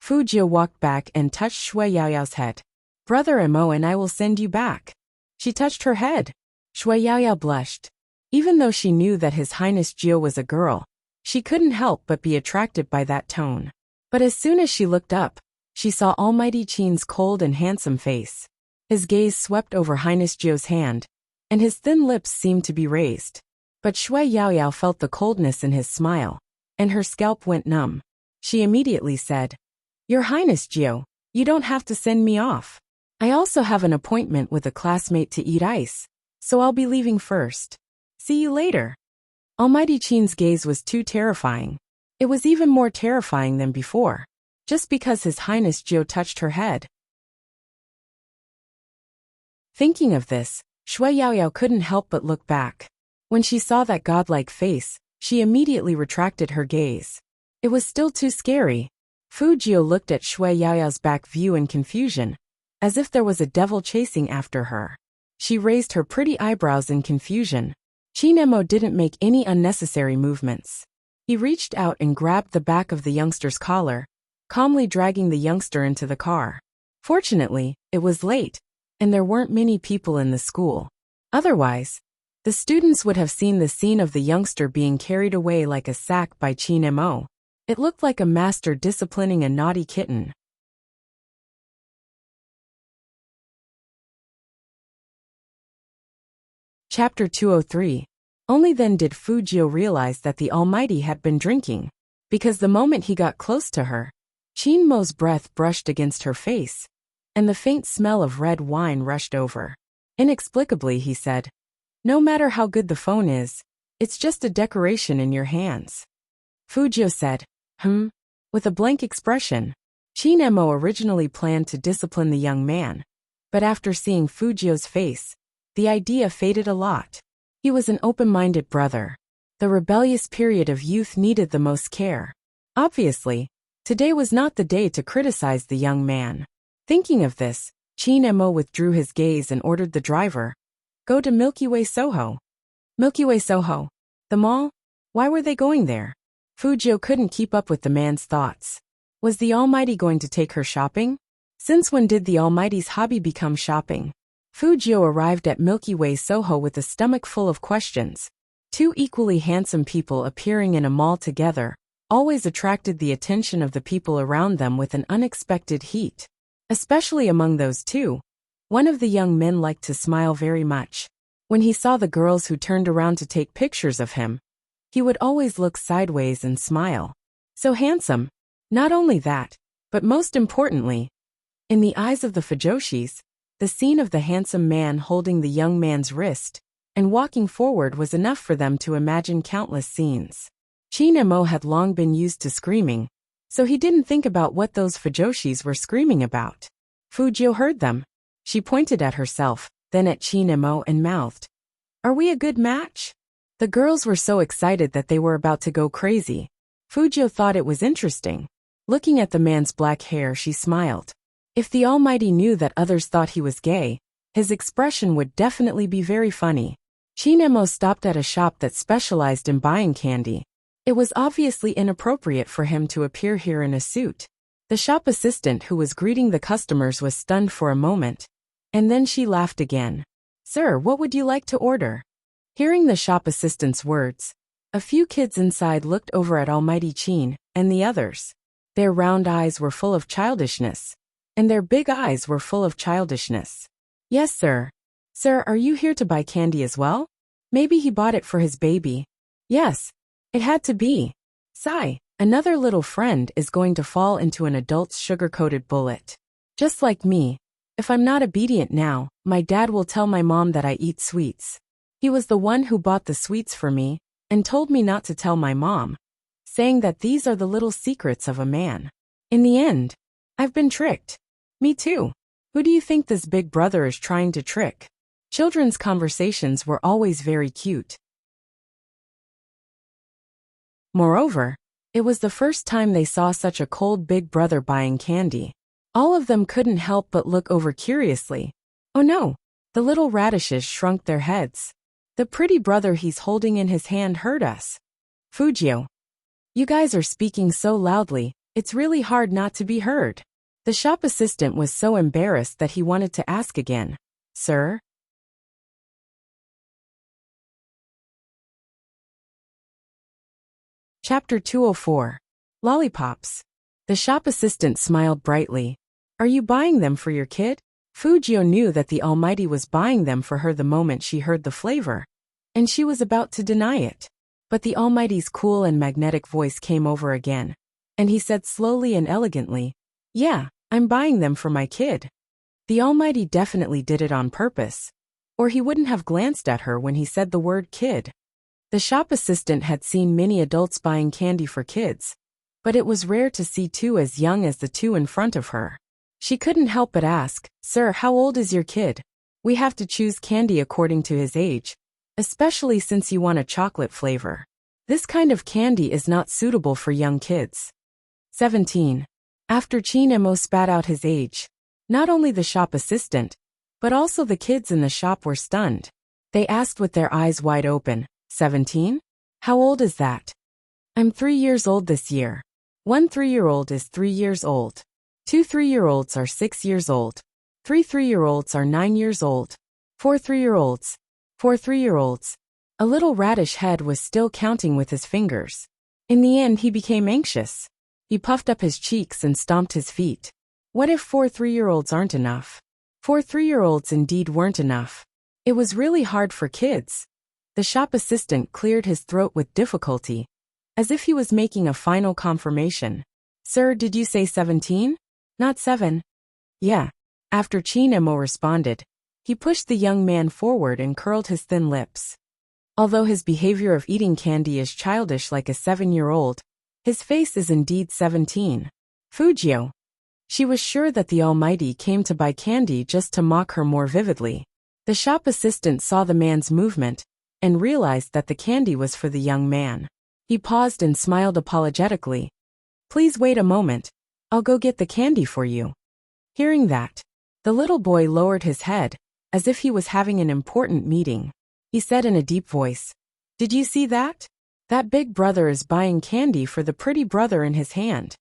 Fu Jiu walked back and touched Shui Yaoyao's head. Brother Mo and I will send you back. She touched her head. Shui Yaoyao blushed. Even though she knew that His Highness Zhou was a girl, she couldn't help but be attracted by that tone. But as soon as she looked up, she saw Almighty Qin's cold and handsome face. His gaze swept over Highness Zhou's hand, and his thin lips seemed to be raised. But Shui Yaoyao felt the coldness in his smile, and her scalp went numb. She immediately said, Your Highness Zhou, you don't have to send me off. I also have an appointment with a classmate to eat ice, so I'll be leaving first. See you later. Almighty Qin's gaze was too terrifying. It was even more terrifying than before, just because His Highness Zhou touched her head. Thinking of this, Shui Yaoyao couldn't help but look back. When she saw that godlike face, she immediately retracted her gaze. It was still too scary. Fu Jiu looked at Shui Yaoyao's back view in confusion, as if there was a devil chasing after her. She raised her pretty eyebrows in confusion. Qin Mo didn't make any unnecessary movements. He reached out and grabbed the back of the youngster's collar, calmly dragging the youngster into the car. Fortunately, it was late, and there weren't many people in the school. Otherwise, the students would have seen the scene of the youngster being carried away like a sack by Qin Mo. It looked like a master disciplining a naughty kitten. Chapter 203. Only then did Fu Jiu realize that the Almighty had been drinking, because the moment he got close to her, Qin Mo's breath brushed against her face, and the faint smell of red wine rushed over. Inexplicably, he said, No matter how good the phone is, it's just a decoration in your hands. Fu Jiu said, with a blank expression. Qin Mo originally planned to discipline the young man, but after seeing Fu Jiu's face, the idea faded a lot. He was an open-minded brother. The rebellious period of youth needed the most care. Obviously, today was not the day to criticize the young man. Thinking of this, Qin Mo withdrew his gaze and ordered the driver, Go to Milky Way Soho. Milky Way Soho? The mall? Why were they going there? Fu Jiu couldn't keep up with the man's thoughts. Was the Almighty going to take her shopping? Since when did the Almighty's hobby become shopping? Fu Jiu arrived at Milky Way Soho with a stomach full of questions. Two equally handsome people appearing in a mall together always attracted the attention of the people around them with an unexpected heat. Especially among those two, one of the young men liked to smile very much. When he saw the girls who turned around to take pictures of him, he would always look sideways and smile. So handsome. Not only that, but most importantly, in the eyes of the Fujoshis, the scene of the handsome man holding the young man's wrist and walking forward was enough for them to imagine countless scenes. Qin Mo had long been used to screaming, so he didn't think about what those Fujoshis were screaming about. Fujio heard them. She pointed at herself, then at Chinemo and mouthed, "Are we a good match?" The girls were so excited that they were about to go crazy. Fujio thought it was interesting. Looking at the man's black hair, she smiled. If the Almighty knew that others thought he was gay, his expression would definitely be very funny. Chinemo stopped at a shop that specialized in buying candy. It was obviously inappropriate for him to appear here in a suit. The shop assistant who was greeting the customers was stunned for a moment, and then she laughed again. "Sir, what would you like to order?" Hearing the shop assistant's words, a few kids inside looked over at Almighty Chin and the others. Their round eyes were full of childishness, and their big eyes were full of childishness. "Yes, sir." "Sir, are you here to buy candy as well?" Maybe he bought it for his baby. Yes, it had to be. Sigh, another little friend is going to fall into an adult's sugar-coated bullet. Just like me. If I'm not obedient now, my dad will tell my mom that I eat sweets. He was the one who bought the sweets for me, and told me not to tell my mom, saying that these are the little secrets of a man. In the end, I've been tricked. Me too. Who do you think this big brother is trying to trick? Children's conversations were always very cute. Moreover, it was the first time they saw such a cold big brother buying candy. All of them couldn't help but look over curiously. Oh no, the little radishes shrunk their heads. The pretty brother he's holding in his hand heard us. Fujio. You guys are speaking so loudly, it's really hard not to be heard. The shop assistant was so embarrassed that he wanted to ask again. Sir? Chapter 204. Lollipops. The shop assistant smiled brightly. Are you buying them for your kid? Fujio knew that the Almighty was buying them for her the moment she heard the flavor, and she was about to deny it. But the Almighty's cool and magnetic voice came over again, and he said slowly and elegantly, Yeah, I'm buying them for my kid. The Almighty definitely did it on purpose, or he wouldn't have glanced at her when he said the word kid. The shop assistant had seen many adults buying candy for kids, but it was rare to see two as young as the two in front of her. She couldn't help but ask, Sir, how old is your kid? We have to choose candy according to his age, especially since you want a chocolate flavor. This kind of candy is not suitable for young kids. 17. After Chinemo spat out his age, not only the shop assistant, but also the kids in the shop were stunned. They asked with their eyes wide open, 17? How old is that? I'm 3 years old this year. 1 3-year-old is 3 years old. 2 3-year-olds are 6 years old. 3 3-year-olds are 9 years old. 4 3-year-olds. 4 3-year-olds. A little radish head was still counting with his fingers. In the end he became anxious. He puffed up his cheeks and stomped his feet. What if 4 3-year-olds aren't enough? 4 3-year-olds indeed weren't enough. It was really hard for kids. The shop assistant cleared his throat with difficulty, as if he was making a final confirmation. Sir, did you say 17? Not 7. Yeah. After Chinemo responded, he pushed the young man forward and curled his thin lips. Although his behavior of eating candy is childish like a 7-year-old, his face is indeed 17. Fujio. She was sure that the Almighty came to buy candy just to mock her more vividly. The shop assistant saw the man's movement and realized that the candy was for the young man. He paused and smiled apologetically. Please wait a moment. I'll go get the candy for you. Hearing that, the little boy lowered his head, as if he was having an important meeting. He said in a deep voice, Did you see that? That big brother is buying candy for the pretty brother in his hand.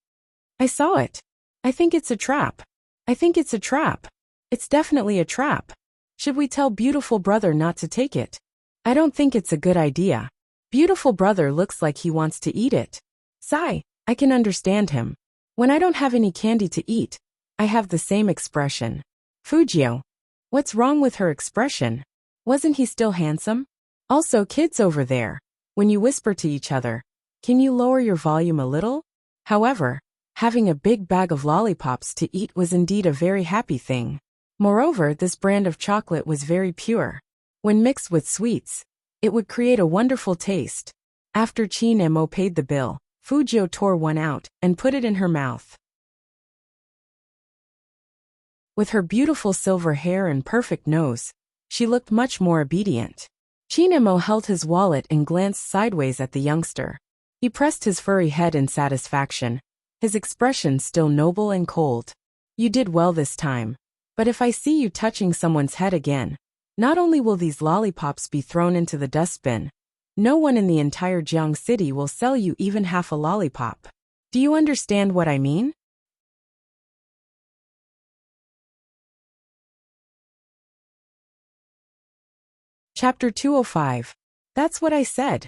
I saw it. I think it's a trap. I think it's a trap. It's definitely a trap. Should we tell beautiful brother not to take it? I don't think it's a good idea. Beautiful brother looks like he wants to eat it. Sigh, I can understand him. When I don't have any candy to eat, I have the same expression. Fujio. What's wrong with her expression? Wasn't he still handsome? Also, kids over there, when you whisper to each other, can you lower your volume a little? However, having a big bag of lollipops to eat was indeed a very happy thing. Moreover, this brand of chocolate was very pure. When mixed with sweets, it would create a wonderful taste. After Chinemo paid the bill, Fujio tore one out and put it in her mouth. With her beautiful silver hair and perfect nose, she looked much more obedient. Chinemo held his wallet and glanced sideways at the youngster. He pressed his furry head in satisfaction, his expression still noble and cold. You did well this time. But if I see you touching someone's head again, not only will these lollipops be thrown into the dustbin, no one in the entire Jiang city will sell you even half a lollipop. Do you understand what I mean? Chapter 205. That's what I said.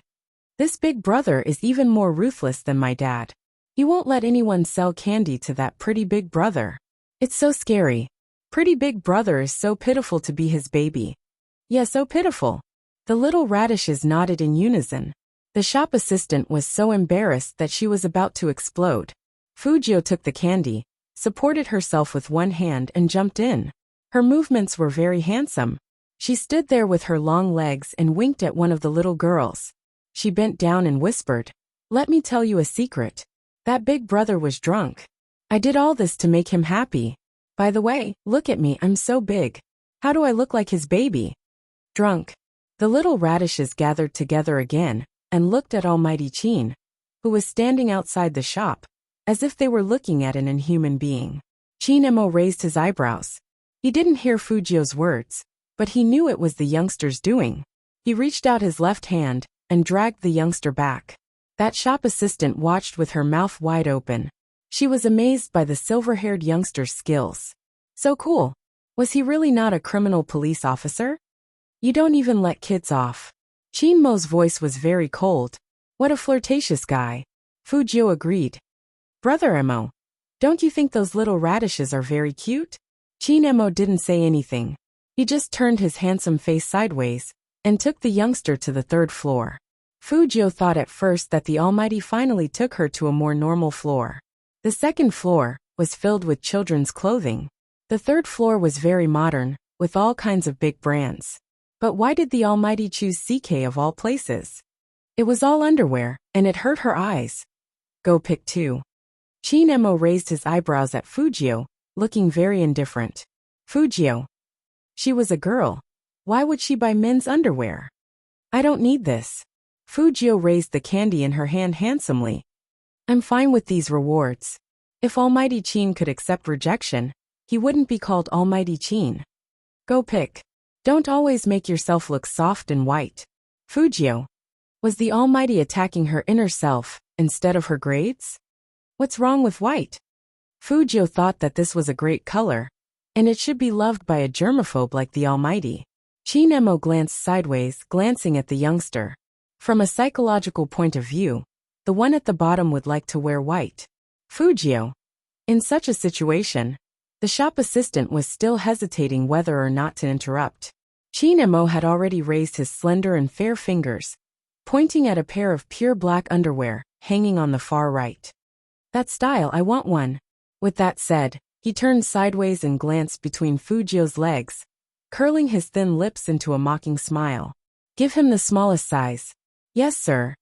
This big brother is even more ruthless than my dad. He won't let anyone sell candy to that pretty big brother. It's so scary. Pretty big brother is so pitiful to be his baby. Yeah, so pitiful. The little radishes nodded in unison. The shop assistant was so embarrassed that she was about to explode. Fujio took the candy, supported herself with one hand and jumped in. Her movements were very handsome. She stood there with her long legs and winked at one of the little girls. She bent down and whispered, "Let me tell you a secret. That big brother was drunk. I did all this to make him happy. By the way, look at me, I'm so big. How do I look like his baby?" Drunk. The little radishes gathered together again and looked at Almighty Chin, who was standing outside the shop, as if they were looking at an inhuman being. Chinemo raised his eyebrows. He didn't hear Fujio's words, but he knew it was the youngster's doing. He reached out his left hand and dragged the youngster back. That shop assistant watched with her mouth wide open. She was amazed by the silver-haired youngster's skills. So cool. Was he really not a criminal police officer? You don't even let kids off. Chinmo's voice was very cold. What a flirtatious guy. Fujio agreed. Brother Emo, don't you think those little radishes are very cute? Chinemo didn't say anything. He just turned his handsome face sideways and took the youngster to the third floor. Fujio thought at first that the Almighty finally took her to a more normal floor. The second floor was filled with children's clothing. The third floor was very modern, with all kinds of big brands. But why did the Almighty choose CK of all places? It was all underwear, and it hurt her eyes. Go pick two. Chinemo raised his eyebrows at Fujio, looking very indifferent. Fujio. She was a girl. Why would she buy men's underwear? I don't need this. Fujio raised the candy in her hand handsomely. I'm fine with these rewards. If Almighty Chin could accept rejection, he wouldn't be called Almighty Chin. Go pick. Don't always make yourself look soft and white. Fujio. Was the Almighty attacking her inner self instead of her grades? What's wrong with white? Fujio thought that this was a great color, and it should be loved by a germaphobe like the Almighty. Chinemo glanced sideways, glancing at the youngster. From a psychological point of view, the one at the bottom would like to wear white. Fujio. In such a situation, the shop assistant was still hesitating whether or not to interrupt. Chinemo had already raised his slender and fair fingers, pointing at a pair of pure black underwear hanging on the far right. That style, I want one. With that said, he turned sideways and glanced between Fujio's legs, curling his thin lips into a mocking smile. Give him the smallest size. Yes, sir.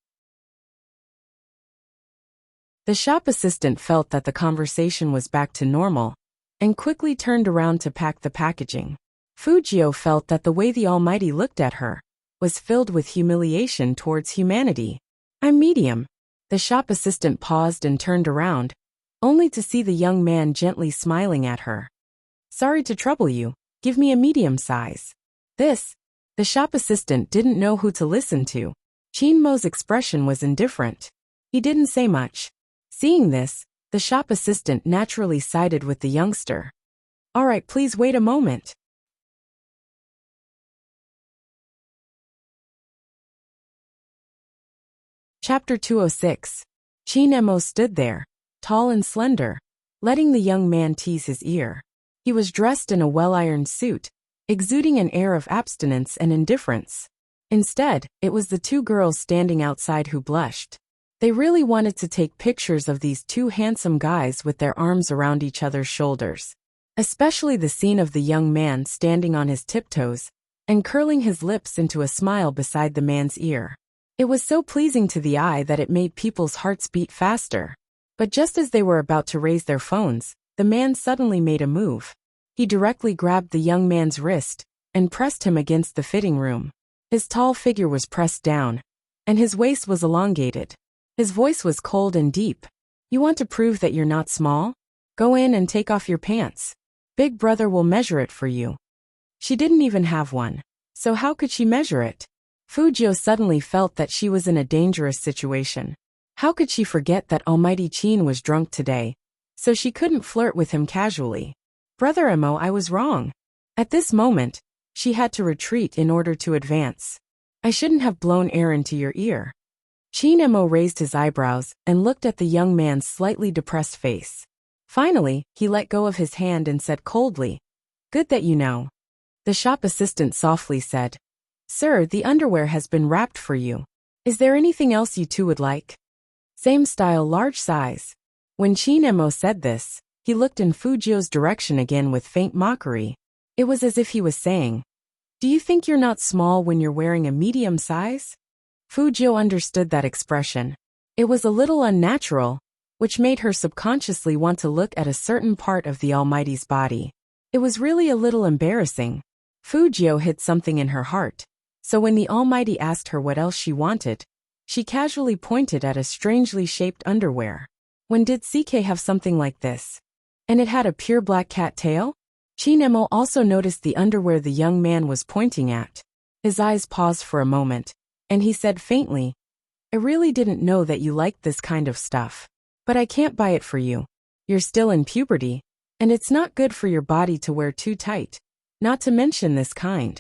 The shop assistant felt that the conversation was back to normal, and quickly turned around to pack the packaging. Fujio felt that the way the Almighty looked at her was filled with humiliation towards humanity. I'm medium. The shop assistant paused and turned around, only to see the young man gently smiling at her. Sorry to trouble you, give me a medium size. The shop assistant didn't know who to listen to. Chinmo's expression was indifferent. He didn't say much. Seeing this, the shop assistant naturally sided with the youngster. All right, please wait a moment. Chapter 206. Chinemo stood there, tall and slender, letting the young man tease his ear. He was dressed in a well-ironed suit, exuding an air of abstinence and indifference. Instead, it was the two girls standing outside who blushed. They really wanted to take pictures of these two handsome guys with their arms around each other's shoulders. Especially the scene of the young man standing on his tiptoes and curling his lips into a smile beside the man's ear. It was so pleasing to the eye that it made people's hearts beat faster. But just as they were about to raise their phones, the man suddenly made a move. He directly grabbed the young man's wrist and pressed him against the fitting room. His tall figure was pressed down, and his waist was elongated. His voice was cold and deep. "You want to prove that you're not small? Go in and take off your pants. Big brother will measure it for you." She didn't even have one, so how could she measure it? Fujio suddenly felt that she was in a dangerous situation. How could she forget that Almighty Chin was drunk today, so she couldn't flirt with him casually? "Brother Emo, I was wrong." At this moment, she had to retreat in order to advance. "I shouldn't have blown air into your ear." Chin Emo raised his eyebrows and looked at the young man's slightly depressed face. Finally, he let go of his hand and said coldly, "Good that you know." The shop assistant softly said, "Sir, the underwear has been wrapped for you. Is there anything else you two would like?" "Same style, large size." When Chin Emo said this, he looked in Fujio's direction again with faint mockery. It was as if he was saying, "Do you think you're not small when you're wearing a medium size?" Fujio understood that expression. It was a little unnatural, which made her subconsciously want to look at a certain part of the Almighty's body. It was really a little embarrassing. Fujio hid something in her heart, so when the Almighty asked her what else she wanted, she casually pointed at a strangely shaped underwear. When did CK have something like this? And it had a pure black cat tail? Chin Emo also noticed the underwear the young man was pointing at. His eyes paused for a moment, and he said faintly, "I really didn't know that you liked this kind of stuff. But I can't buy it for you. You're still in puberty, and it's not good for your body to wear too tight, not to mention this kind."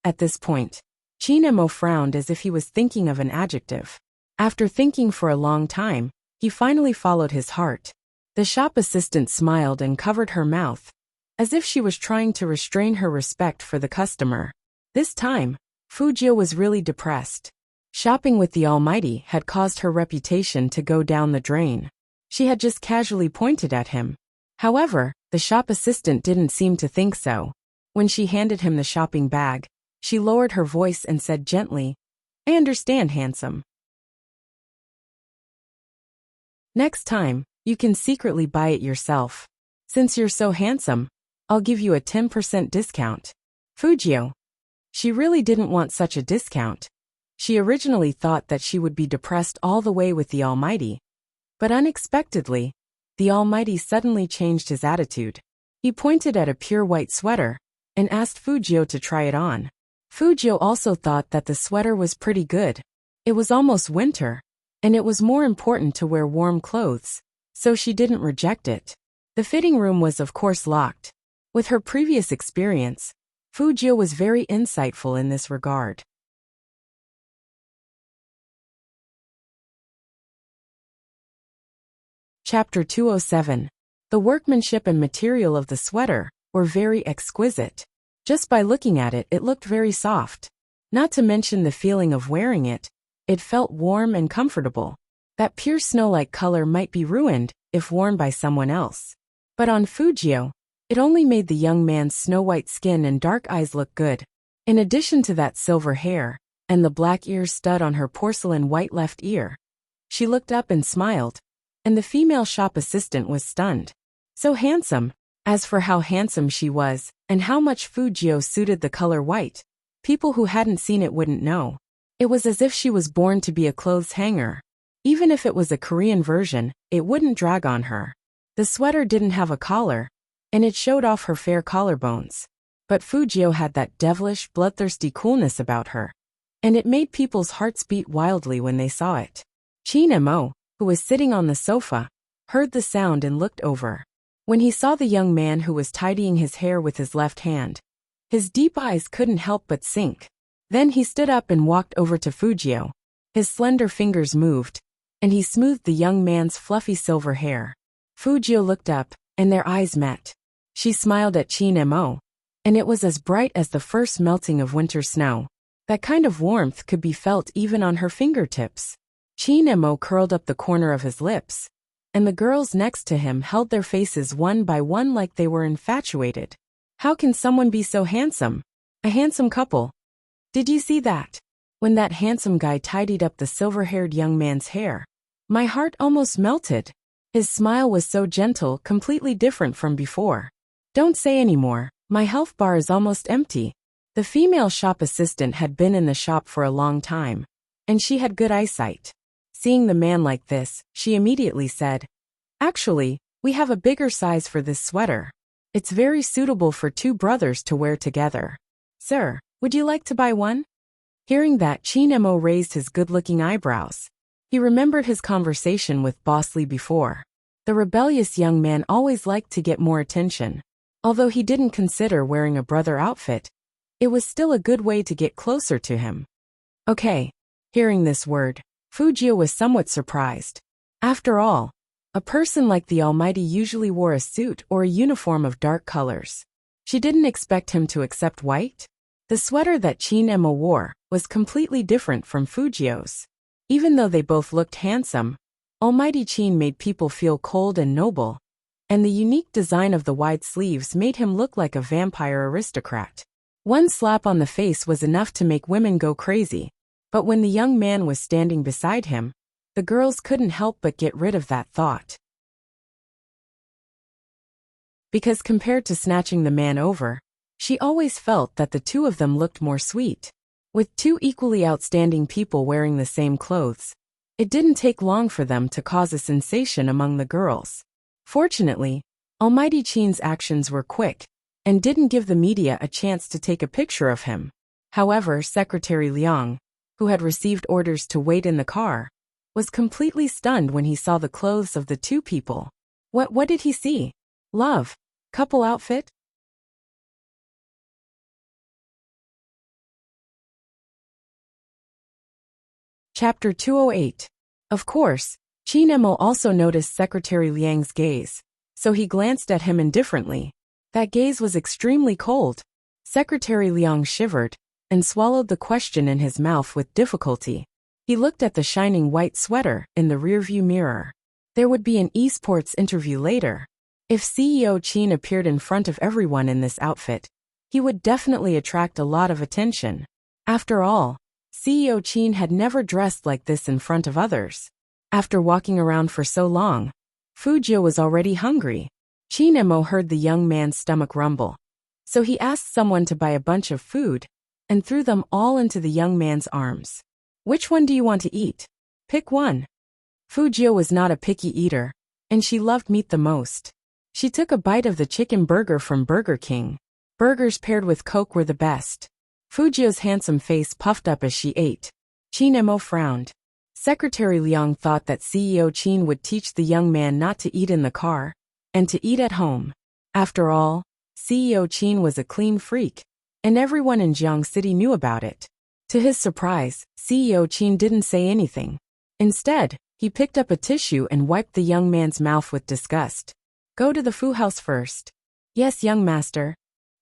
At this point, Chin Emo frowned as if he was thinking of an adjective. After thinking for a long time, he finally followed his heart. The shop assistant smiled and covered her mouth, as if she was trying to restrain her respect for the customer. This time, Fujio was really depressed. Shopping with the Almighty had caused her reputation to go down the drain. She had just casually pointed at him. However, the shop assistant didn't seem to think so. When she handed him the shopping bag, she lowered her voice and said gently, "I understand, handsome. Next time, you can secretly buy it yourself. Since you're so handsome, I'll give you a 10% discount." Fujio. She really didn't want such a discount. She originally thought that she would be depressed all the way with the Almighty. But unexpectedly, the Almighty suddenly changed his attitude. He pointed at a pure white sweater and asked Fujio to try it on. Fujio also thought that the sweater was pretty good. It was almost winter, and it was more important to wear warm clothes, so she didn't reject it. The fitting room was of course locked. With her previous experience, Fujio was very insightful in this regard. Chapter 207. The workmanship and material of the sweater were very exquisite. Just by looking at it, it looked very soft. Not to mention the feeling of wearing it. It felt warm and comfortable. That pure snow-like color might be ruined if worn by someone else. But on Fujio, it only made the young man's snow-white skin and dark eyes look good. In addition to that silver hair and the black ear stud on her porcelain white left ear, she looked up and smiled, and the female shop assistant was stunned. So handsome. As for how handsome she was, and how much Fujio suited the color white, people who hadn't seen it wouldn't know. It was as if she was born to be a clothes hanger. Even if it was a Korean version, it wouldn't drag on her. The sweater didn't have a collar, and it showed off her fair collarbones. But Fujio had that devilish, bloodthirsty coolness about her, and it made people's hearts beat wildly when they saw it. Chin Emo, who was sitting on the sofa, heard the sound and looked over. When he saw the young man who was tidying his hair with his left hand, his deep eyes couldn't help but sink. Then he stood up and walked over to Fujio. His slender fingers moved, and he smoothed the young man's fluffy silver hair. Fujio looked up, and their eyes met. She smiled at Chin Emo, and it was as bright as the first melting of winter snow. That kind of warmth could be felt even on her fingertips. Chin Emo curled up the corner of his lips, and the girls next to him held their faces one by one like they were infatuated. How can someone be so handsome? A handsome couple. Did you see that? When that handsome guy tidied up the silver-haired young man's hair, my heart almost melted. His smile was so gentle, completely different from before. Don't say any more. My health bar is almost empty. The female shop assistant had been in the shop for a long time, and she had good eyesight. Seeing the man like this, she immediately said, "Actually, we have a bigger size for this sweater. It's very suitable for two brothers to wear together. Sir, would you like to buy one?" Hearing that, Chinemo raised his good-looking eyebrows. He remembered his conversation with Boss Lee before. The rebellious young man always liked to get more attention. Although he didn't consider wearing a brother outfit, it was still a good way to get closer to him. Okay. Hearing this word, Fujio was somewhat surprised. After all, a person like the Almighty usually wore a suit or a uniform of dark colors. She didn't expect him to accept white. The sweater that Chinemo wore was completely different from Fujio's. Even though they both looked handsome, Almighty Chin made people feel cold and noble, and the unique design of the wide sleeves made him look like a vampire aristocrat. One slap on the face was enough to make women go crazy, but when the young man was standing beside him, the girls couldn't help but get rid of that thought. Because compared to snatching the man over, she always felt that the two of them looked more sweet. With two equally outstanding people wearing the same clothes, it didn't take long for them to cause a sensation among the girls. Fortunately, Almighty Chin's actions were quick and didn't give the media a chance to take a picture of him. However, Secretary Liang, who had received orders to wait in the car, was completely stunned when he saw the clothes of the two people. What did he see? Love? Couple outfit? Chapter 208. Of course, Chinemo also noticed Secretary Liang's gaze, so he glanced at him indifferently. That gaze was extremely cold. Secretary Liang shivered and swallowed the question in his mouth with difficulty. He looked at the shining white sweater in the rearview mirror. There would be an esports interview later. If CEO Chin appeared in front of everyone in this outfit, he would definitely attract a lot of attention. After all, CEO Chin had never dressed like this in front of others. After walking around for so long, Fujio was already hungry. Chinemo heard the young man's stomach rumble, so he asked someone to buy a bunch of food and threw them all into the young man's arms. "Which one do you want to eat? Pick one." Fujio was not a picky eater, and she loved meat the most. She took a bite of the chicken burger from Burger King. Burgers paired with Coke were the best. Fujio's handsome face puffed up as she ate. Chinemo frowned. Secretary Liang thought that CEO Chin would teach the young man not to eat in the car, and to eat at home. After all, CEO Chin was a clean freak, and everyone in Jiang City knew about it. To his surprise, CEO Chin didn't say anything. Instead, he picked up a tissue and wiped the young man's mouth with disgust. "Go to the Fu house first." "Yes, young master."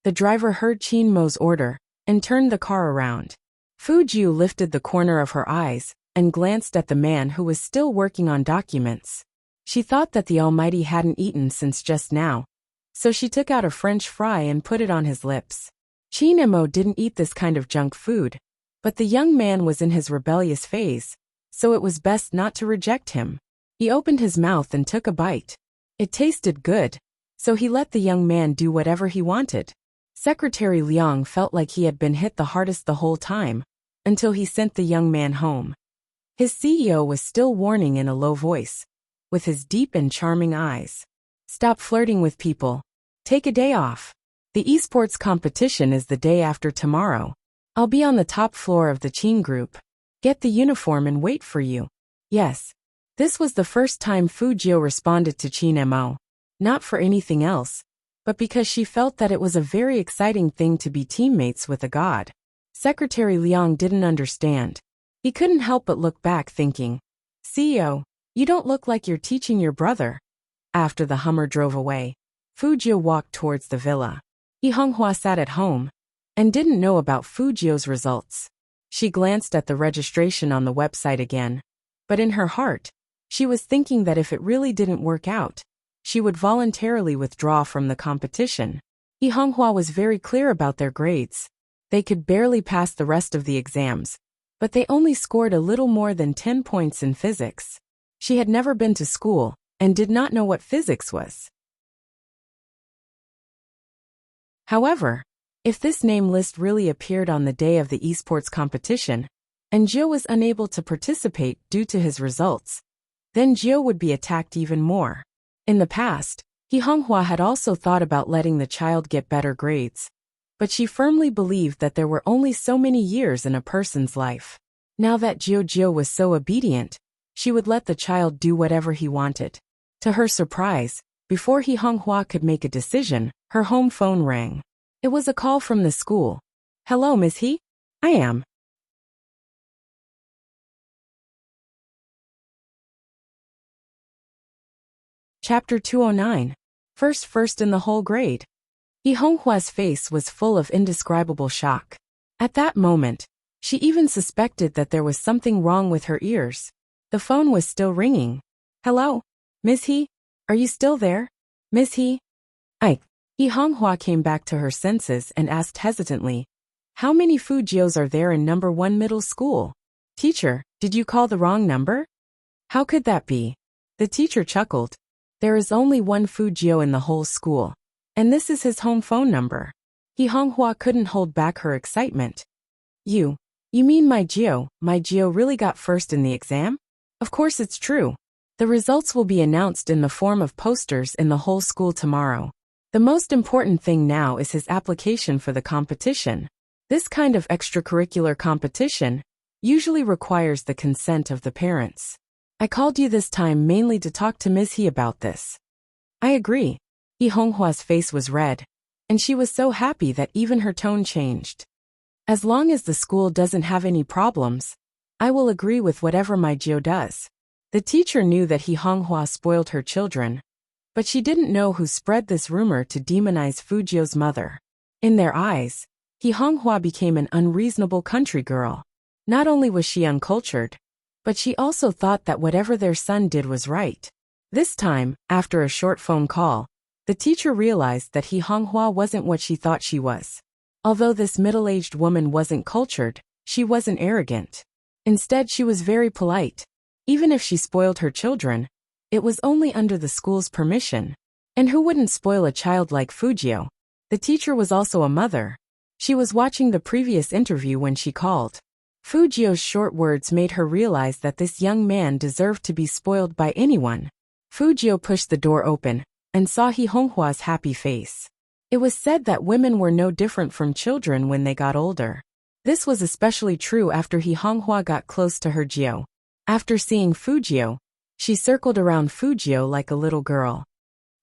The driver heard Chinmo's order and turned the car around. Fujiu lifted the corner of her eyes and glanced at the man who was still working on documents. She thought that the Almighty hadn't eaten since just now, so she took out a French fry and put it on his lips. Chinemo didn't eat this kind of junk food, but the young man was in his rebellious phase, so it was best not to reject him. He opened his mouth and took a bite. It tasted good, so he let the young man do whatever he wanted. Secretary Liang felt like he had been hit the hardest the whole time, until he sent the young man home. His CEO was still warning in a low voice, with his deep and charming eyes. "Stop flirting with people. Take a day off. The esports competition is the day after tomorrow. I'll be on the top floor of the Chin group. Get the uniform and wait for you." Yes. This was the first time Fujio responded to Chinemo. Not for anything else, but because she felt that it was a very exciting thing to be teammates with a god. Secretary Liang didn't understand. He couldn't help but look back thinking, "CEO, you don't look like you're teaching your brother." After the Hummer drove away, Fujio walked towards the villa. Ihonghua sat at home and didn't know about Fujio's results. She glanced at the registration on the website again, but in her heart, she was thinking that if it really didn't work out, she would voluntarily withdraw from the competition. Ihonghua was very clear about their grades. They could barely pass the rest of the exams, but they only scored a little more than 10 points in physics. She had never been to school and did not know what physics was. However, if this name list really appeared on the day of the esports competition, and Jiu was unable to participate due to his results, then Jiu would be attacked even more. In the past, He Honghua had also thought about letting the child get better grades, but she firmly believed that there were only so many years in a person's life. Now that Jiu was so obedient, she would let the child do whatever he wanted. To her surprise, before He Honghua could make a decision, her home phone rang. It was a call from the school. "Hello, Ms. He? I am." Chapter 209. First in the whole grade. He Honghua's face was full of indescribable shock. At that moment, she even suspected that there was something wrong with her ears. The phone was still ringing. "Hello? Ms. He? Are you still there? Ms. He?" He Honghua came back to her senses and asked hesitantly, "How many Fujios are there in number 1 middle school?" "Teacher, did you call the wrong number?" "How could that be?" The teacher chuckled. "There is only one Fujio in the whole school, and this is his home phone number." He Honghua couldn't hold back her excitement. You mean my Gio really got first in the exam?" "Of course it's true. The results will be announced in the form of posters in the whole school tomorrow. The most important thing now is his application for the competition. This kind of extracurricular competition usually requires the consent of the parents. I called you this time mainly to talk to Ms. He about this." "I agree." He Honghua's face was red, and she was so happy that even her tone changed. "As long as the school doesn't have any problems, I will agree with whatever my Gio does." The teacher knew that He Honghua spoiled her children, but she didn't know who spread this rumor to demonize Fujio's mother. In their eyes, He Honghua became an unreasonable country girl. Not only was she uncultured, but she also thought that whatever their son did was right. This time, after a short phone call, the teacher realized that He Honghua wasn't what she thought she was. Although this middle-aged woman wasn't cultured, she wasn't arrogant. Instead, she was very polite. Even if she spoiled her children, it was only under the school's permission. And who wouldn't spoil a child like Fujio? The teacher was also a mother. She was watching the previous interview when she called. Fujio's short words made her realize that this young man deserved to be spoiled by anyone. Fujio pushed the door open and saw He Honghua's happy face. It was said that women were no different from children when they got older. This was especially true after He Honghua got close to her Gio. After seeing Fujio, she circled around Fujio like a little girl.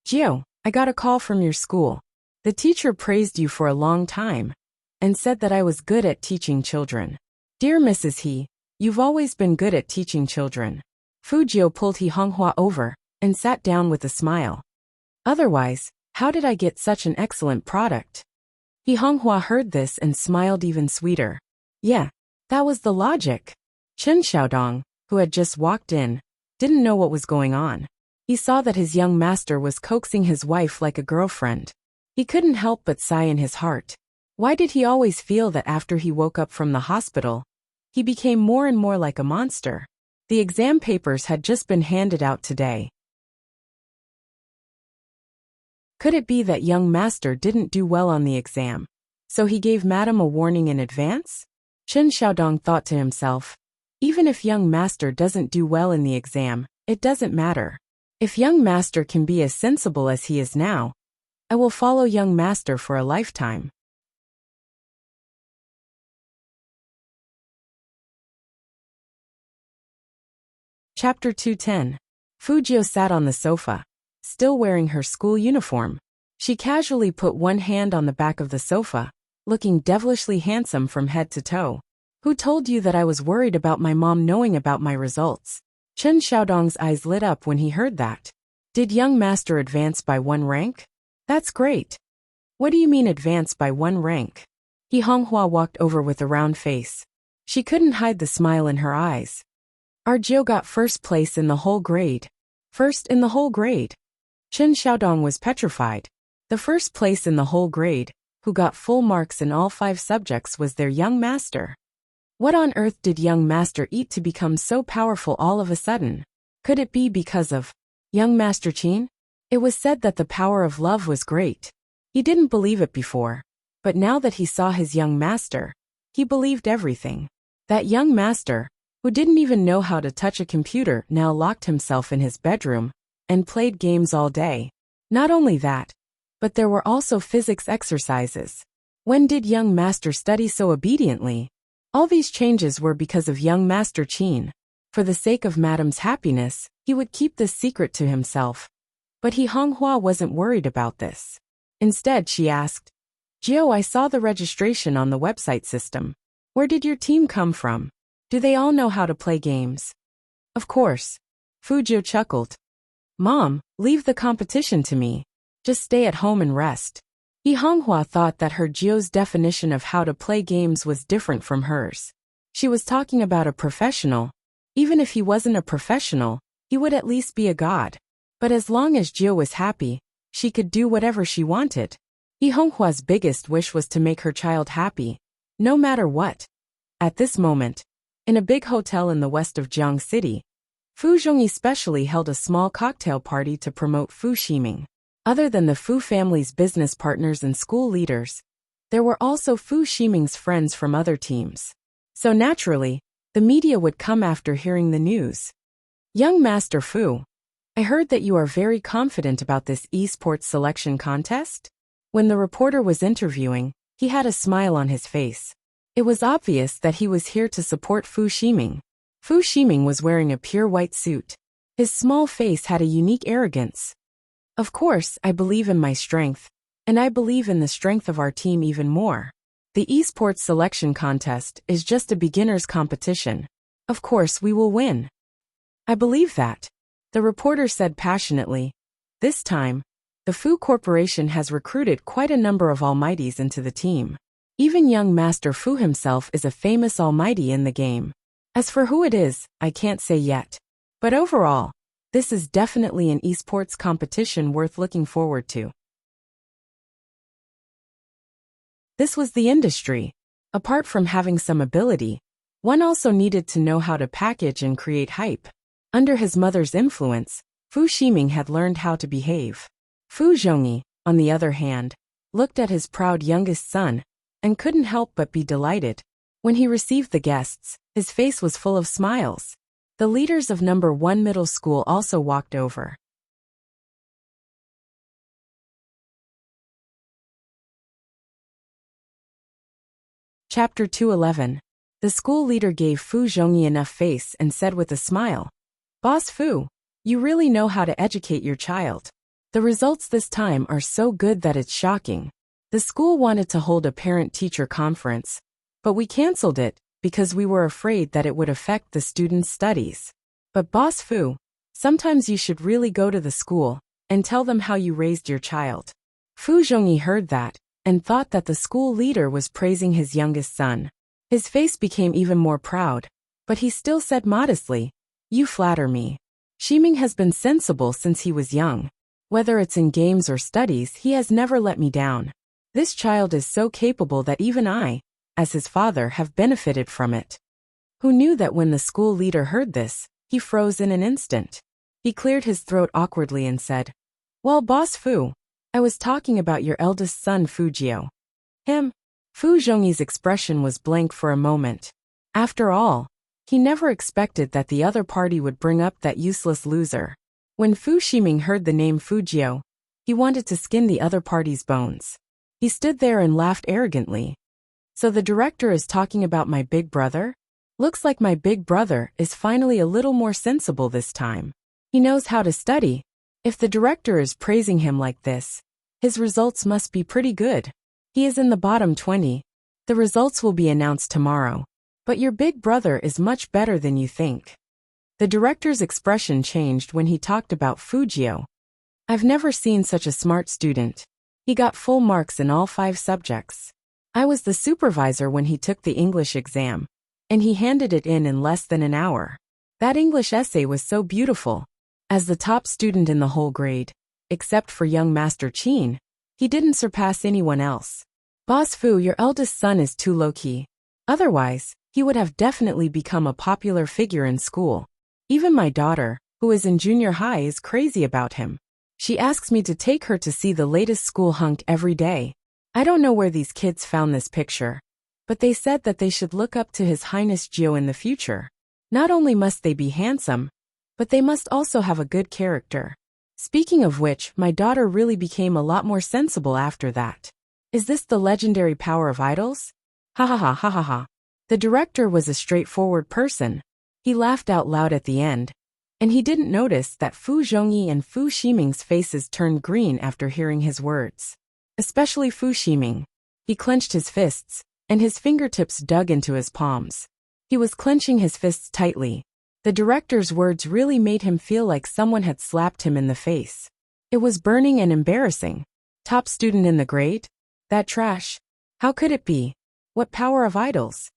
"Gio, I got a call from your school. The teacher praised you for a long time and said that I was good at teaching children." "Dear Mrs. He, you've always been good at teaching children." Fujio pulled He Honghua over and sat down with a smile. "Otherwise, how did I get such an excellent product?" He Honghua heard this and smiled even sweeter. "Yeah, that was the logic." Chen Xiaodong, who had just walked in, didn't know what was going on. He saw that his young master was coaxing his wife like a girlfriend. He couldn't help but sigh in his heart. Why did he always feel that after he woke up from the hospital, he became more and more like a monster? The exam papers had just been handed out today. Could it be that young master didn't do well on the exam, so he gave madam a warning in advance? Chen Xiaodong thought to himself, even if young master doesn't do well in the exam, it doesn't matter. If young master can be as sensible as he is now, I will follow young master for a lifetime. Chapter 210. Fujio sat on the sofa, still wearing her school uniform. She casually put one hand on the back of the sofa, looking devilishly handsome from head to toe. "Who told you that I was worried about my mom knowing about my results?" Chen Xiaodong's eyes lit up when he heard that. "Did young master advance by 1 rank? That's great." "What do you mean advance by 1 rank? He Honghua walked over with a round face. She couldn't hide the smile in her eyes. "Our Jiu got first place in the whole grade." "First in the whole grade?" Chen Xiaodong was petrified. The first place in the whole grade, who got full marks in all 5 subjects, was their young master. What on earth did young master eat to become so powerful all of a sudden? Could it be because of young master Qin? It was said that the power of love was great. He didn't believe it before, but now that he saw his young master, he believed everything. That young master, who didn't even know how to touch a computer, now locked himself in his bedroom and played games all day. Not only that, but there were also physics exercises. When did young master study so obediently? All these changes were because of young master Qin. For the sake of Madam's happiness, he would keep this secret to himself. But Honghua wasn't worried about this. Instead, she asked, Jiao, I saw the registration on the website system. Where did your team come from? Do they all know how to play games? Of course. Fu Jiao chuckled. Mom, leave the competition to me. Just stay at home and rest. Honghua thought that her Jiao's definition of how to play games was different from hers. She was talking about a professional. Even if he wasn't a professional, he would at least be a god. But as long as Jiao was happy, she could do whatever she wanted. Honghua's biggest wish was to make her child happy, no matter what. At this moment, in a big hotel in the west of Jiang City, Fu Zhongyi specially held a small cocktail party to promote Fu Ximing. Other than the Fu family's business partners and school leaders, there were also Fu Ximing's friends from other teams. So naturally, the media would come after hearing the news. Young Master Fu, I heard that you are very confident about this esports selection contest? When the reporter was interviewing, he had a smile on his face. It was obvious that he was here to support Fu Ximing. Fu Ximing was wearing a pure white suit. His small face had a unique arrogance. Of course, I believe in my strength, and I believe in the strength of our team even more. The esports selection contest is just a beginner's competition. Of course, we will win. I believe that, the reporter said passionately. This time, the Fu Corporation has recruited quite a number of almighties into the team. Even young Master Fu himself is a famous almighty in the game. As for who it is, I can't say yet. But overall, this is definitely an esports competition worth looking forward to. This was the industry. Apart from having some ability, one also needed to know how to package and create hype. Under his mother's influence, Fu Ximing had learned how to behave. Fu Zhongyi, on the other hand, looked at his proud youngest son and couldn't help but be delighted. When he received the guests, his face was full of smiles. The leaders of number 1 middle school also walked over. Chapter 211. The school leader gave Fu Zhongyi enough face and said with a smile, Boss Fu, you really know how to educate your child. The results this time are so good that it's shocking. The school wanted to hold a parent-teacher conference, but we canceled it because we were afraid that it would affect the students' studies. But Boss Fu, sometimes you should really go to the school and tell them how you raised your child. Fu Zhongyi heard that and thought that the school leader was praising his youngest son. His face became even more proud, but he still said modestly, You flatter me. Ximing has been sensible since he was young. Whether it's in games or studies, he has never let me down. This child is so capable that even I, as his father, have benefited from it. Who knew that when the school leader heard this, he froze in an instant. He cleared his throat awkwardly and said, Well, Boss Fu, I was talking about your eldest son Fu Jiao. Him? Fu Zhongyi's expression was blank for a moment. After all, he never expected that the other party would bring up that useless loser. When Fu Ximing heard the name Fu Jiao, he wanted to skin the other party's bones. He stood there and laughed arrogantly. So the director is talking about my big brother? Looks like my big brother is finally a little more sensible this time. He knows how to study. If the director is praising him like this, his results must be pretty good. He is in the bottom 20. The results will be announced tomorrow. But your big brother is much better than you think. The director's expression changed when he talked about Fu Jiao. I've never seen such a smart student. He got full marks in all 5 subjects. I was the supervisor when he took the English exam, and he handed it in less than an hour. That English essay was so beautiful. As the top student in the whole grade, except for young Master Qin, he didn't surpass anyone else. Boss Fu, your eldest son is too low-key. Otherwise, he would have definitely become a popular figure in school. Even my daughter, who is in junior high, is crazy about him. She asks me to take her to see the latest school hunk every day. I don't know where these kids found this picture, but they said that they should look up to His Highness Gio in the future. Not only must they be handsome, but they must also have a good character. Speaking of which, my daughter really became a lot more sensible after that. Is this the legendary power of idols? Ha ha ha ha ha ha. The director was a straightforward person. He laughed out loud at the end, and he didn't notice that Fu Zhongyi and Fu Ximing's faces turned green after hearing his words. Especially Fu Ximing. He clenched his fists, and his fingertips dug into his palms. He was clenching his fists tightly. The director's words really made him feel like someone had slapped him in the face. It was burning and embarrassing. Top student in the grade? That trash. How could it be? What power of idols?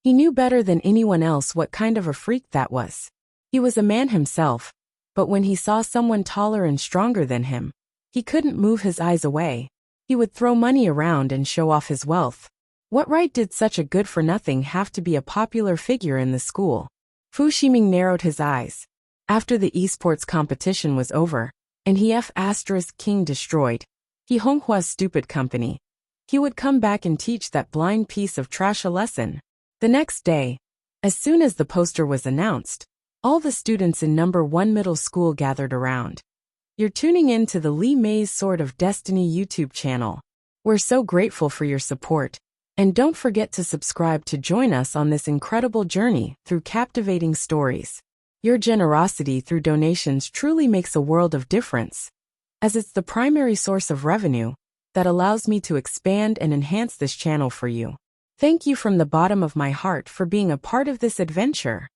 He knew better than anyone else what kind of a freak that was. He was a man himself, but when he saw someone taller and stronger than him, he couldn't move his eyes away. He would throw money around and show off his wealth. What right did such a good-for-nothing have to be a popular figure in the school? Fu Ximing narrowed his eyes. After the esports competition was over, and he King destroyed He Honghua's stupid company, he would come back and teach that blind piece of trash a lesson. The next day, as soon as the poster was announced, all the students in number 1 middle school gathered around. You're tuning in to the Li Mei's Sword of Destiny YouTube channel. We're so grateful for your support. And don't forget to subscribe to join us on this incredible journey through captivating stories. Your generosity through donations truly makes a world of difference, as it's the primary source of revenue that allows me to expand and enhance this channel for you. Thank you from the bottom of my heart for being a part of this adventure.